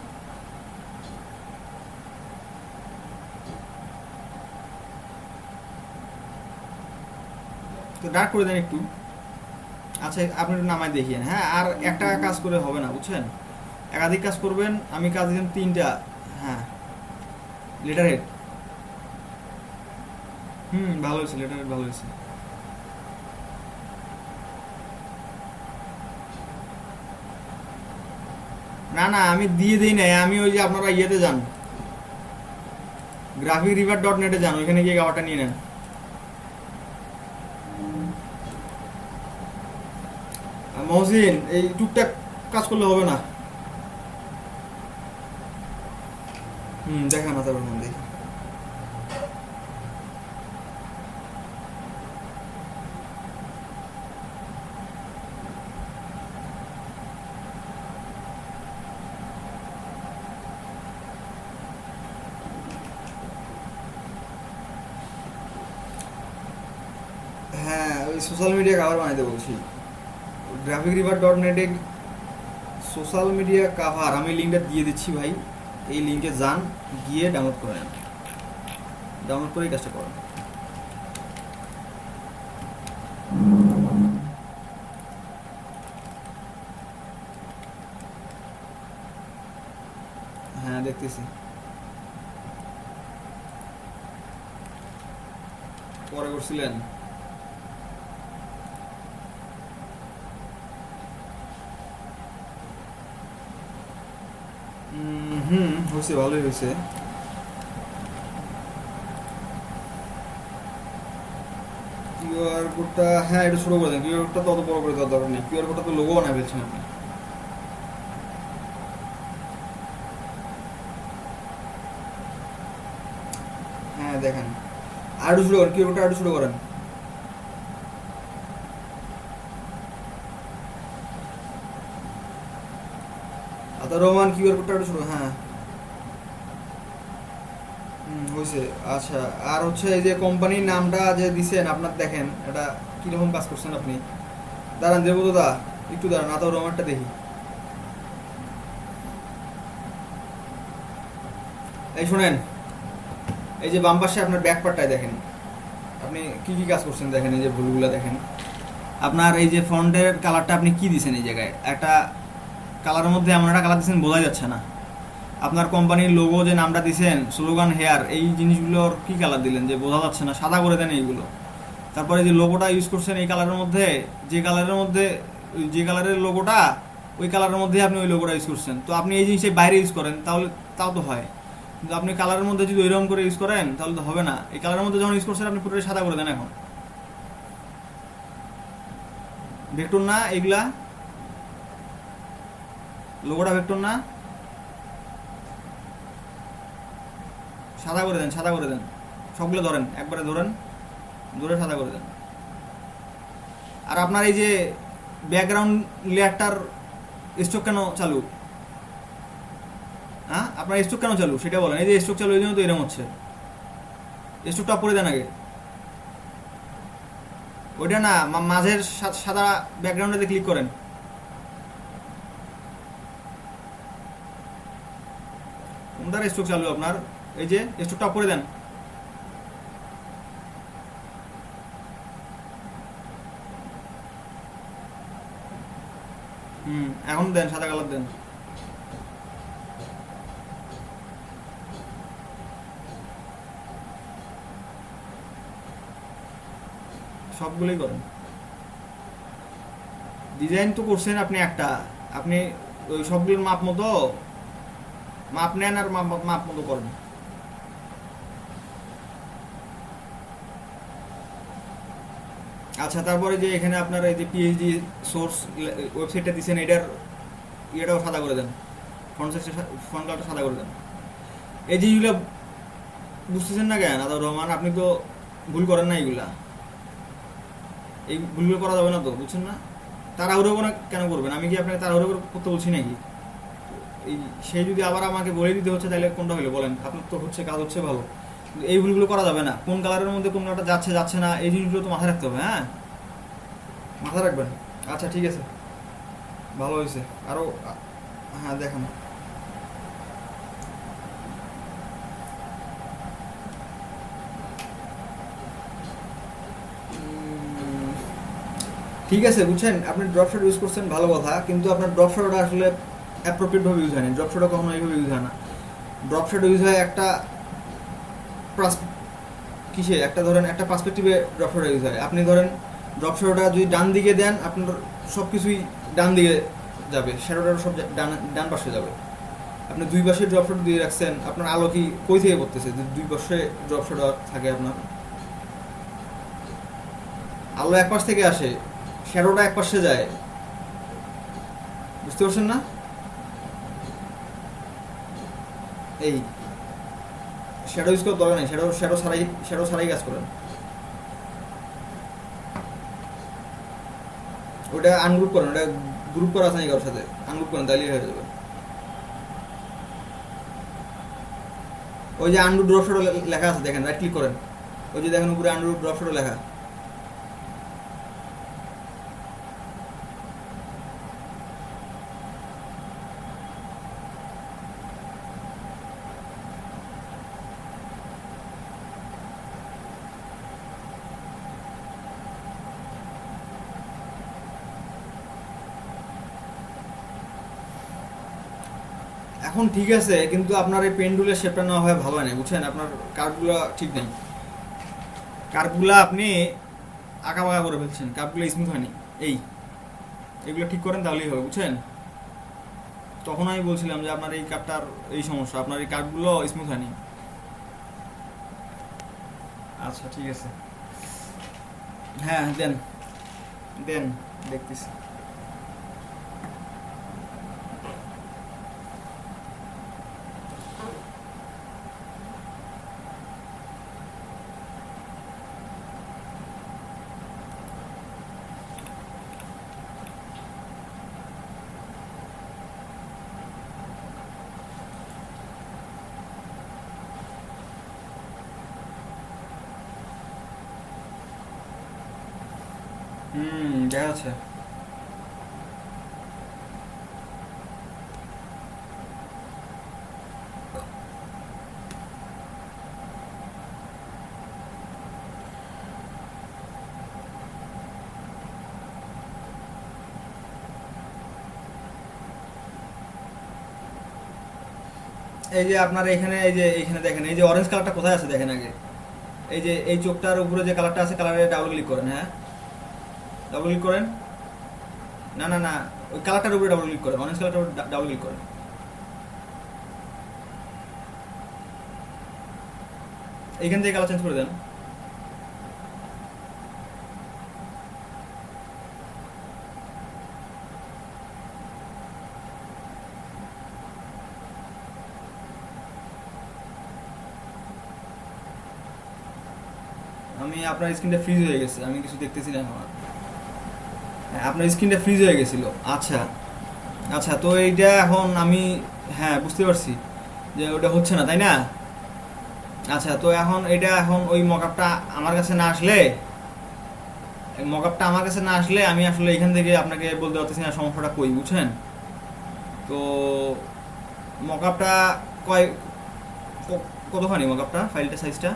তো ডার্ক করে দেন একটু। আচ্ছা আপনি একটু নামায় দেখিয়েন। হ্যাঁ, আর একটা কাজ করে হবে না বুঝছেন, একাধিক কাজ করবেন। আমি কাজ দিলাম তিনটা। হ্যাঁ, লেটার হেড। ভালো হয়েছে, লেটার হেড ভালো হয়েছে। না না, আমি দিয়ে দিই নাই, আমি ওই যে আপনারা ইয়েতে যান, graphicriver.net-এ যান, ওইখানে গিয়ে গাওয়াটা নিয়ে নেন। আর মহসিন, এই টুকটাক কাজ করলে হবে না। দেখা না তারপর মন দেখি। হ্যাঁ, ওই সোশ্যাল মিডিয়া কাভার বানাইতে বলছি। graphicriver.net-এ সোশ্যাল মিডিয়া কাভার আমি লিঙ্কটা দিয়ে দিচ্ছি ভাই, এই লিঙ্কে যান, গিয়ে ডাউনলোড করে নেন, ডাউনলোড করেই কাজটা করেন। হ্যাঁ দেখতেছি। পরে করছিলেন? হয়েছে, ভালোই হয়েছে। কিউআর কোডটা, হ্যাঁ এটা ছোটো করে দেন, কিউআর কোডটা তো অত বড় করে দেওয়ার দরকার নেই, কিউআর কোডটা তো লোগো বানায় ফেলছেন আপনি। হ্যাঁ দেখেন, আর একটু ছোটো করেন, কিউআর কোডটা আর একটু ছোটো করেন। আতা রহমান, কিউআর কোডটা একটু ছোটো, হ্যাঁ। হয়েছে। আচ্ছা, আর হচ্ছে এই যে কোম্পানির নামটা যে দিছেন আপনার, দেখেন এটা কীরকম কাজ করছেন আপনি। দাঁড়ান দেবো তো দা, একটু দাঁড়ান, আতা রহমানটা দেখি। এই শোনেন, এই যে বাম পাশে আপনার ব্যাক পার্টটায় দেখেন আপনি কি কি কাজ করছেন, দেখেন এই যে ভুলগুলো দেখেন। আপনার এই যে ফন্টের কালারটা আপনি কি দিছেন, এই জায়গায় একটা কালারের মধ্যে এমন একটা কালার দিচ্ছেন বোঝা যাচ্ছে না। আপনার কোম্পানির লোগো যে নামটা দিছেন, স্লোগান হেয়ার, এই জিনিসগুলোর কি কালার দিলেন যে বোঝা যাচ্ছে না, সাদা করে দেন এইগুলো। তারপরে যে লোগোটা ইউজ করছেন এই কালারের মধ্যে, যে কালারের মধ্যে যে কালারের লোগোটা, ওই কালারের মধ্যে আপনি ওই লোগোটা ইউজ করছেন। তো আপনি এই জিনিসটা বাইরে ইউজ করেন তাহলে তাও তো হয়, কিন্তু আপনি কালারের মধ্যে যদি ওইরকম করে ইউজ করেন তাহলে তো হবে না। এই কালারের মধ্যে যখন ইউজ করছেন আপনি পুরোটাই সাদা করে দেন। এখন ভেক্টর না এগুলা, লোগোটা ভেক্টর না, সাদা করে দেন, সাদা করে দেন, সবগুলো ধরেন, একবারে ধরেন, ধরে সাদা করে দেন। আর আপনার এই যে ব্যাকগ্রাউন্ড লেয়ারটার স্ট্রোক কেন চালু? হ্যাঁ, আপনার স্ট্রোক কেন চালু সেটা বলেন। এই যে স্ট্রোক চালু, এই জন্য তো এরকম হচ্ছে। স্ট্রোকটা পরে দেন আগে, ওইটা না, মাঝের সাদা ব্যাকগ্রাউন্ডে ক্লিক করেন। কোনটার স্ট্রোক চালু আপনার? এই যে স্ট্রোকটা পরে দেন। এখন দেন, সাদা কালার দেন। সবগুলোই করেন। ডিজাইন তো করছেন আপনি একটা, আপনি ওই সবগুলোর মাপ মতো মাপ নেন আর মাপ মতো করেন। আচ্ছা, তারপরে যে এখানে আপনার এই যে পিএইচডি সোর্স ওয়েবসাইটটা দিচ্ছেন, এটার ইয়েটাও সাদা করে দেন, ফন্ট কালারটা সাদা করে দেন। এই যে এইগুলো বুঝতেছেন না কেন আদার রহমান? আপনি তো ভুল করেন না এইগুলা, এই ভুলগুলো করা যাবে না তো, বুঝছেন না? তাড়াহুড়ো করে কেন করবেন? আমি কি আপনাকে তাড়াহুড়ো করতে বলছি নাকি? এই সে যদি আবার আমাকে বলে দিতে হচ্ছে, তাহলে কোনটা হলো বলেন? আপনার তো হচ্ছে, কাজ হচ্ছে ভালো, কিন্তু এই ভুলগুলো করা যাবে না। কোন কালারের মধ্যে কোন কালারটা যাচ্ছে যাচ্ছে না, এই জিনিসগুলো তো মাথায় রাখতে হবে। হ্যাঁ, মাথায় রাখবেন। আচ্ছা ঠিক আছে, ভালো হয়েছে। আরও হ্যাঁ দেখান। ঠিক আছে, বুঝছেন, আপনি ড্রপ শট ইউজ করছেন, ভালো কথা, কিন্তু আপনার ড্রপ শটটা আসলে অ্যাপ্রোপ্রিয়েটভাবে ইউজ হয়নি। ড্রপ শটটা কখনো এইভাবে ইউজ হয় না। ড্রপ শট ইউজ হয় একটা কিসে, একটা ধরেন একটা পার্সপেক্টিভে ড্রপ শট ইউজ হয়। আপনি ধরেন ড্রপ শটটা যদি ডান দিকে দেন, আপনার সব কিছুই ডান দিকে যাবে, শ্যাডোটার সব ডান পাশে যাবে। আপনি দুই পাশে ড্রপ শট দিয়ে রাখছেন, আপনার আলো কি কই থেকে পড়তেছে? দুই পাশে ড্রপ শট থাকে, আপনার আলো এক পাশ থেকে আসে, শ্যাডোটা এক পাশে যায়, বুঝতে পারছেন না? এই শ্যাডো ইউজ করার দরকার নেই, শ্যাডো ছাড়াই কাজ করেন। ওটা আনগ্রুপ করেন, ওটা গ্রুপ করা আছে নাকি কারোর সাথে, আনগ্রুপ করেন, তাইলেই হয়ে যাবে। ওই যে আনডু ড্রপ শট লেখা আছে, দেখেন, রাইট ক্লিক করেন, ওই যে দেখেন উপরে আনডু ড্রপ শট লেখা। এখন ঠিক আছে, কিন্তু আপনার এই পেন্ডুলের শেপটা নেওয়া হয় ভালো হয় না, বুঝছেন? আপনার কার্ভগুলো ঠিক নেই, কার্ভগুলো আপনি আঁকা বাঁকা করে ফেলছেন, কার্ভগুলো স্মুথ হয়নি। এই এগুলো ঠিক করেন, তাহলেই হবে, বুঝছেন? তখন আমি বলছিলাম যে আপনার এই কার্ভটার এই সমস্যা, আপনার এই কার্ভগুলো স্মুথ হয়নি। আচ্ছা ঠিক আছে, হ্যাঁ দেন দেন, দেখতেছি। দেখা যাচ্ছে। এই যে আপনার এখানে, এই যে এখানে দেখেন, এই যে অরেঞ্জ কালারটা কোথায় আছে দেখেন আগে। এই যে এই চোখটার উপরে যে কালারটা আছে, কালারে ডাবল ক্লিক করেন। হ্যাঁ, ডাবল ক্লিক করেন। না না না, ওই কালারটার উপরে ডাবল ক্লিক করেন, অরেঞ্জ কালারটার উপরে ডাবল ক্লিক করেন। এইখান থেকে কালার চেঞ্জ করে দেন। আমি আপনার স্ক্রিনটা ফ্রিজ হয়ে গেছে, আমি কিছু দেখতেছি না এখন আর। হ্যাঁ, আপনার স্ক্রিনটা ফ্রিজ হয়ে গেছিল। আচ্ছা আচ্ছা, তো এইটা এখন আমি, হ্যাঁ বুঝতে পারছি যে ওটা হচ্ছে না, তাই না? আচ্ছা, তো এখন এটা, এখন ওই মকআপটা আমার কাছে না আসলে, মকআপটা আমার কাছে না আসলে আমি আসলে এখান থেকে আপনাকে বলতে পারতেছি না সমস্যাটা কই, বুঝছেন? তো মকআপটা কয় কতখানি মকআপটা, ফাইলটা সাইজটা?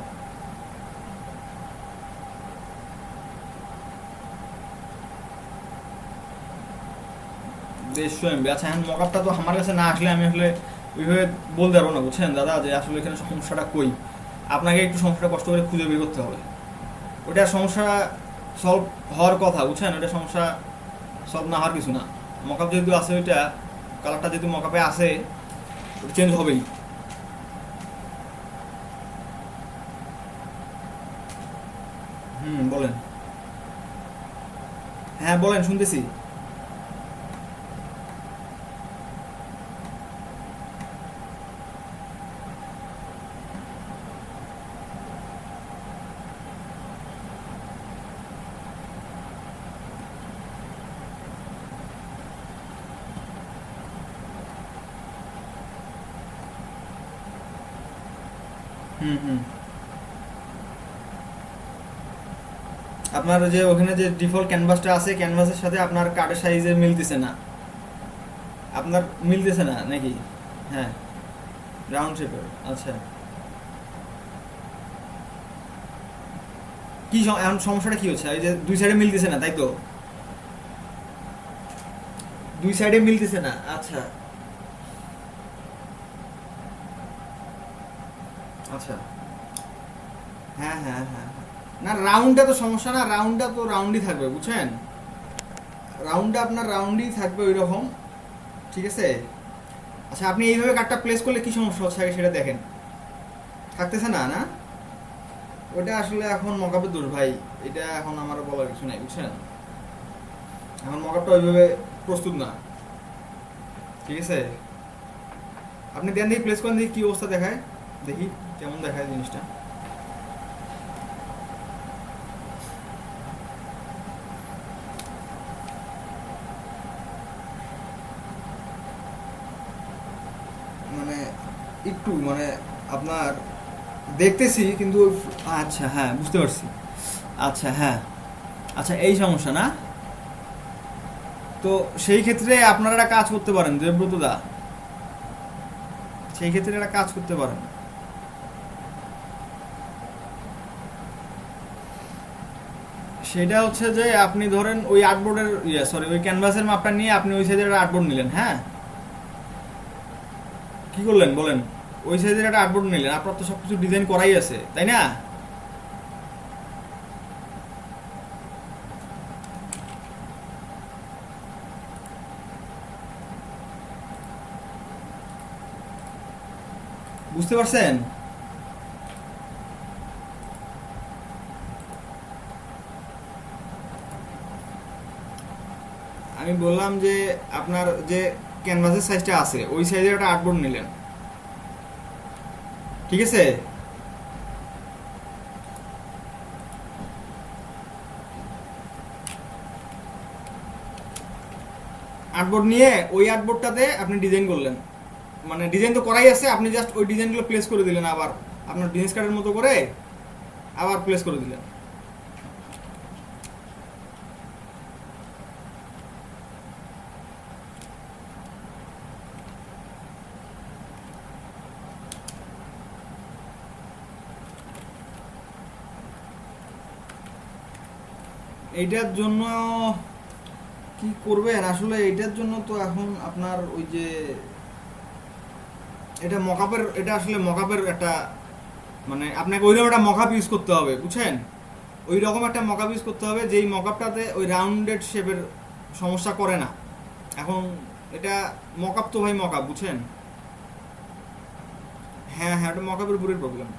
150 MB। আচ্ছা, এখন মকআপটা তো আমার কাছে না আসলে আমি আসলে ওইভাবে বলতে পারবো না, বুঝছেন দাদা, যে আসলে এখানে সমস্যাটা কই। আপনাকে একটু সমস্যাটা কষ্ট করে খুঁজে বের করতে হবে। ওটা সমস্যা সলভ হওয়ার কথা, বুঝছেন? ওটা সমস্যা সলভ না হওয়ার কিছু না। মকআপ যেহেতু আছে ওইটা, কালারটা যেহেতু মকআপে আছে চেঞ্জ হবেই। বলেন। হ্যাঁ বলেন, শুনতেছি। হুম হুম আপনার যে ওখানে যে ডিফল্ট ক্যানভাসটা আছে, ক্যানভাসের সাথে আপনার কার্ডের সাইজে মিলতেছে না, আপনার মিলতেছে না নাকি? হ্যাঁ, রাউন্ড শেপের। আচ্ছা, কি এখন সমস্যাটা কি হচ্ছে? এই যে দুই সাইডে মিলতেছে না, তাই তো? দুই সাইডে মিলতেছে না, আচ্ছা আচ্ছা। হ্যাঁ হ্যাঁ হ্যাঁ হ্যাঁ। না, রাউন্ডটা তো সমস্যা না, রাউন্ডটা তো রাউন্ডই থাকবে, বুঝছেন? রাউন্ডটা আপনার রাউন্ডই থাকবে ওই রকম, ঠিক আছে? আচ্ছা, আপনি এইভাবে কার্ডটা প্লেস করলে কি সমস্যা হচ্ছে আগে সেটা দেখেন। থাকতেছে না, না? ওটা আসলে এখন মকআপের দোষ ভাই, এটা এখন আমার বলার কিছু নাই, বুঝছেন? এখন মকআপটা ওইভাবে প্রস্তুত না, ঠিক আছে? আপনি দেন দেখি, প্লেস করেন দেখি কি অবস্থা দেখায়, দেখি কেমন দেখায় জিনিসটা। মানে একটু মানে আপনার দেখতেছি কিন্তু। আচ্ছা হ্যাঁ, বুঝতে পারছি। আচ্ছা হ্যাঁ, আচ্ছা এই সমস্যা না? তো সেই ক্ষেত্রে আপনারা একটা কাজ করতে পারেন দেবব্রত দা, সেই ক্ষেত্রে একটা কাজ করতে পারেন। সেটা হচ্ছে যে আপনি ধরেন ওই আর্টবোর্ডের সরি ওই ক্যানভাসের মাপটা নিয়ে আপনি ওই সাইজের একটা আর্টবোর্ড নিলেন, হ্যাঁ? কি করলেন বলেন? ওই সাইজের একটা আর্টবোর্ড নিলেন, আপনার তো সবকিছু ডিজাইন করাই আছে, তাই না? বুঝতে পারছেন? আমি বললাম যে আপনার যে ক্যানভাসের সাইজটা আছে ওই সাইজের একটা আর্টবোর্ড নিলেন, ঠিক আছে? আর্টবোর্ড নিয়ে ওই আর্টবোর্ডটাতে আপনি ডিজাইন করলেন, মানে ডিজাইন তো করাই আছে, আপনি জাস্ট ওই ডিজাইনগুলো প্লেস করে দিলেন, আবার আপনার বিজনেস কার্ডের মতো করে আবার প্লেস করে দিলেন। এইটার জন্য কি করবেন আসলে? এইটার জন্য তো এখন আপনার ওই যে এটা মকআপের, এটা আসলে মকআপের একটা মানে আপনাকে ওইরকম একটা মকআপ ইউজ করতে হবে, বুঝছেন? ওই রকম একটা মকআপ ইউজ করতে হবে যেই মকআপটাতে ওই রাউন্ডেড শেপের সমস্যা করে না। এখন এটা মকআপ তো ভাই মকআপ, বুঝছেন? হ্যাঁ হ্যাঁ, ওটা মকআপের উপরের প্রবলেম।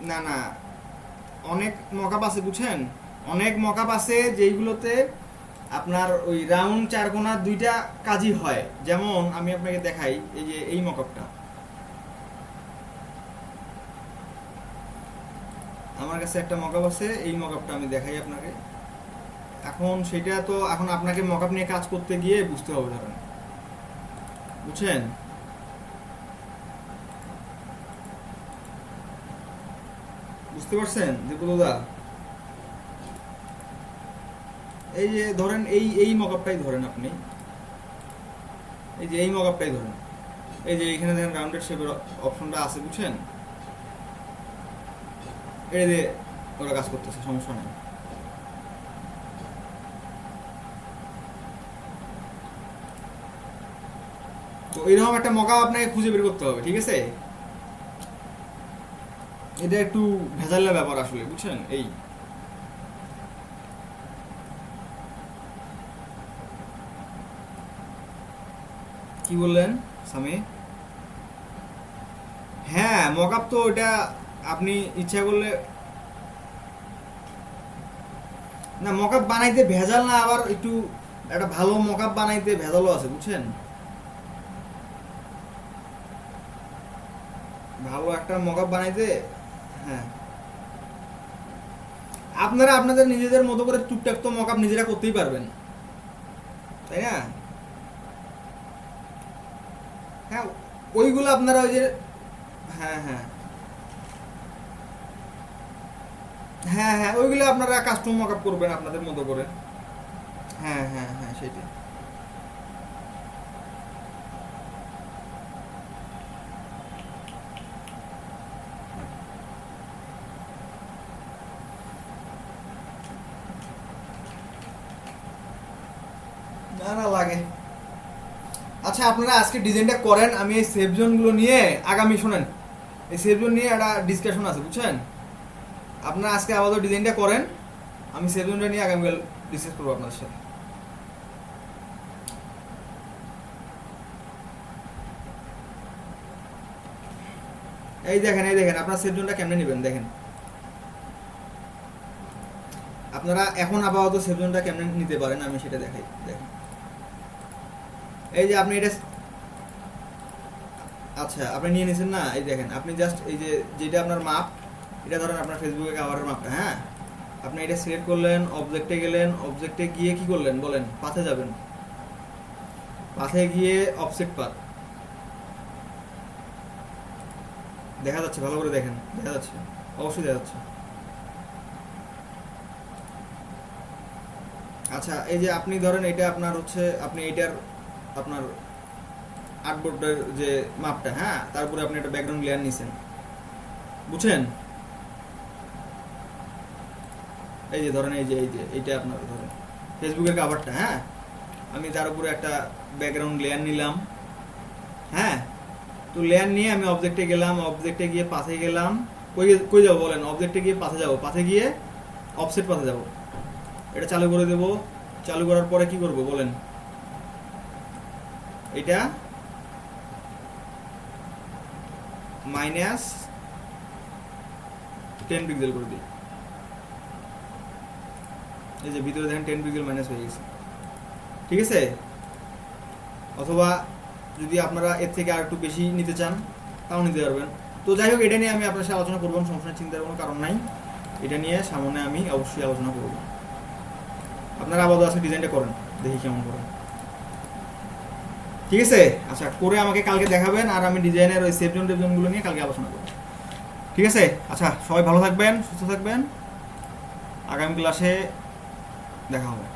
না না, অনেক মকআপ আছে, বুঝছেন? অনেক মকআপ আছে যেইগুলোতে আপনার ওই রাউন্ড চারকোনা দুইটা কাজই হয়। যেমন আমি আপনাকে দেখাই, এই যে এই মকআপটা আমার কাছে একটা মকআপ আছে, এই মকআপটা আমি দেখাই আপনাকে। এখন সেটা তো এখন আপনাকে মকআপ নিয়ে কাজ করতে গিয়ে বুঝতে হবে, ধরেন, বুঝছেন? বুঝতে পারছেন দীপুদা? এই যে ধরেন এই এই মকআপটাই ধরেন আপনি, এই যে এই মকআপটাই ধরেন, এই যে এখানে দেখেন রাউন্ডেড শেপের অপশনটা আছে, বুঝছেন? এই যে ওরা কাজ করতেছে, সমস্যা নেই। তো এরকম একটা মকআপ আপনাকে খুঁজে বের করতে হবে, ঠিক আছে? এটা একটু ভেজালের ব্যাপার আসলে, বুঝছেন? এই কি বললেন সামি? হ্যাঁ, মকআপ তো এটা আপনি ইচ্ছা করলে, না মকআপ বানাইতে ভেজাল না, আবার একটু একটা ভালো মকআপ বানাইতে ভেজালও আছে, বুঝছেন? ভালো একটা মকআপ বানাইতে, হ্যাঁ, আপনারা আপনাদের নিজেদের মতো করে টুকটাক তো মকআপ নিজেরা করতেই পারবেন, তাই না? হ্যাঁ, ওইগুলো আপনারা ওই যে, হ্যাঁ হ্যাঁ হ্যাঁ হ্যাঁ ওইগুলো আপনারা কাস্টম মকআপ করবেন আপনাদের মতো করে। হ্যাঁ হ্যাঁ হ্যাঁ সেটাই। না না লাগে। আচ্ছা আপনারা আজকে ডিজাইনটা করেন, আমি এই সেফ জোনগুলো নিয়ে আগামী, শোনেন, এই সেফ জোন নিয়ে একটা ডিসকাশন আছে, বুঝছেন? আপনারা আজকে আপাতত ডিজাইনটা করেন, আমি সেফ জোনটা নিয়ে আগামীকাল ডিসকাস করবো আপনাদের সাথে। এই দেখেন, এই দেখেন আপনার সেফ জোনটা কেমনে নেবেন দেখেন। আপনারা এখন আপাতত সেফ জোনটা কেমনে নিতে পারেন আমি সেটা দেখাই, দেখেন। এই যে আপনি এটা, আচ্ছা আপনি নিয়ে নিয়েছেন না, এই দেখেন আপনি জাস্ট এই যে যেটা আপনার মাপ, এটা ধরেন আপনার ফেসবুকে কাভারের মাপটা, হ্যাঁ, আপনি এটা সিলেক্ট করলেন, অবজেক্টে গেলেন, অবজেক্টে গিয়ে কি করলেন বলেন, পাথে যাবেন, পাথে গিয়ে অফসেট পাথ, দেখা যাচ্ছে ভালো করে দেখেন, দেখা যাচ্ছে, অবশ্যই দেখা যাচ্ছে। আচ্ছা এই যে আপনি ধরেন এটা আপনার হচ্ছে, আপনি এটার আপনার আর্টবোর্ডের যে মাপটা, হ্যাঁ, তারপরে আপনি একটা ব্যাকগ্রাউন্ড লেয়ার নিছেন, বুঝছেন? এই যে ধরেন এই যে এইটা আপনার ধরেন ফেসবুকের কাভারটা, হ্যাঁ, আমি তার উপরে একটা ব্যাকগ্রাউন্ড লেয়ার নিলাম, হ্যাঁ। তো লেয়ার নিয়ে আমি অবজেক্টে গেলাম, অবজেক্টে গিয়ে পাথে গেলাম, কই কই যাবো বলেন, অবজেক্টে গিয়ে পাথে যাবো, পাথে গিয়ে অফসেট পাথে যাবো, এটা চালু করে দেব। চালু করার পরে কি করব বলেন, এটা -10 পিক্সেল করে দিই, এই যে ভিতরে দেখেন 10 পিক্সেল মাইনাস হয়ে গেছে, ঠিক আছে? অথবা যদি আপনারা এর থেকে আর একটু বেশি নিতে চান তাও নিতে পারবেন। তো যাই হোক, এটা নিয়ে আমি আপনার সাথে আলোচনা করবো, সমস্যা চিন্তার কোনো কারণ নাই, এটা নিয়ে সামনে আমি অবশ্যই আলোচনা করব। আপনারা আপাতত আজকে ডিজাইনটা করেন, দেখি কেমন করেন, ঠিক আছে? আচ্ছা করে আমাকে কালকে দেখাবেন, আর আমি ডিজাইনের ওই সেফ জোন টেপজোনগুলো নিয়ে কালকে আলোচনা করব, ঠিক আছে? আচ্ছা সবাই ভালো থাকবেন, সুস্থ থাকবেন, আগামী ক্লাসে দেখা হবে।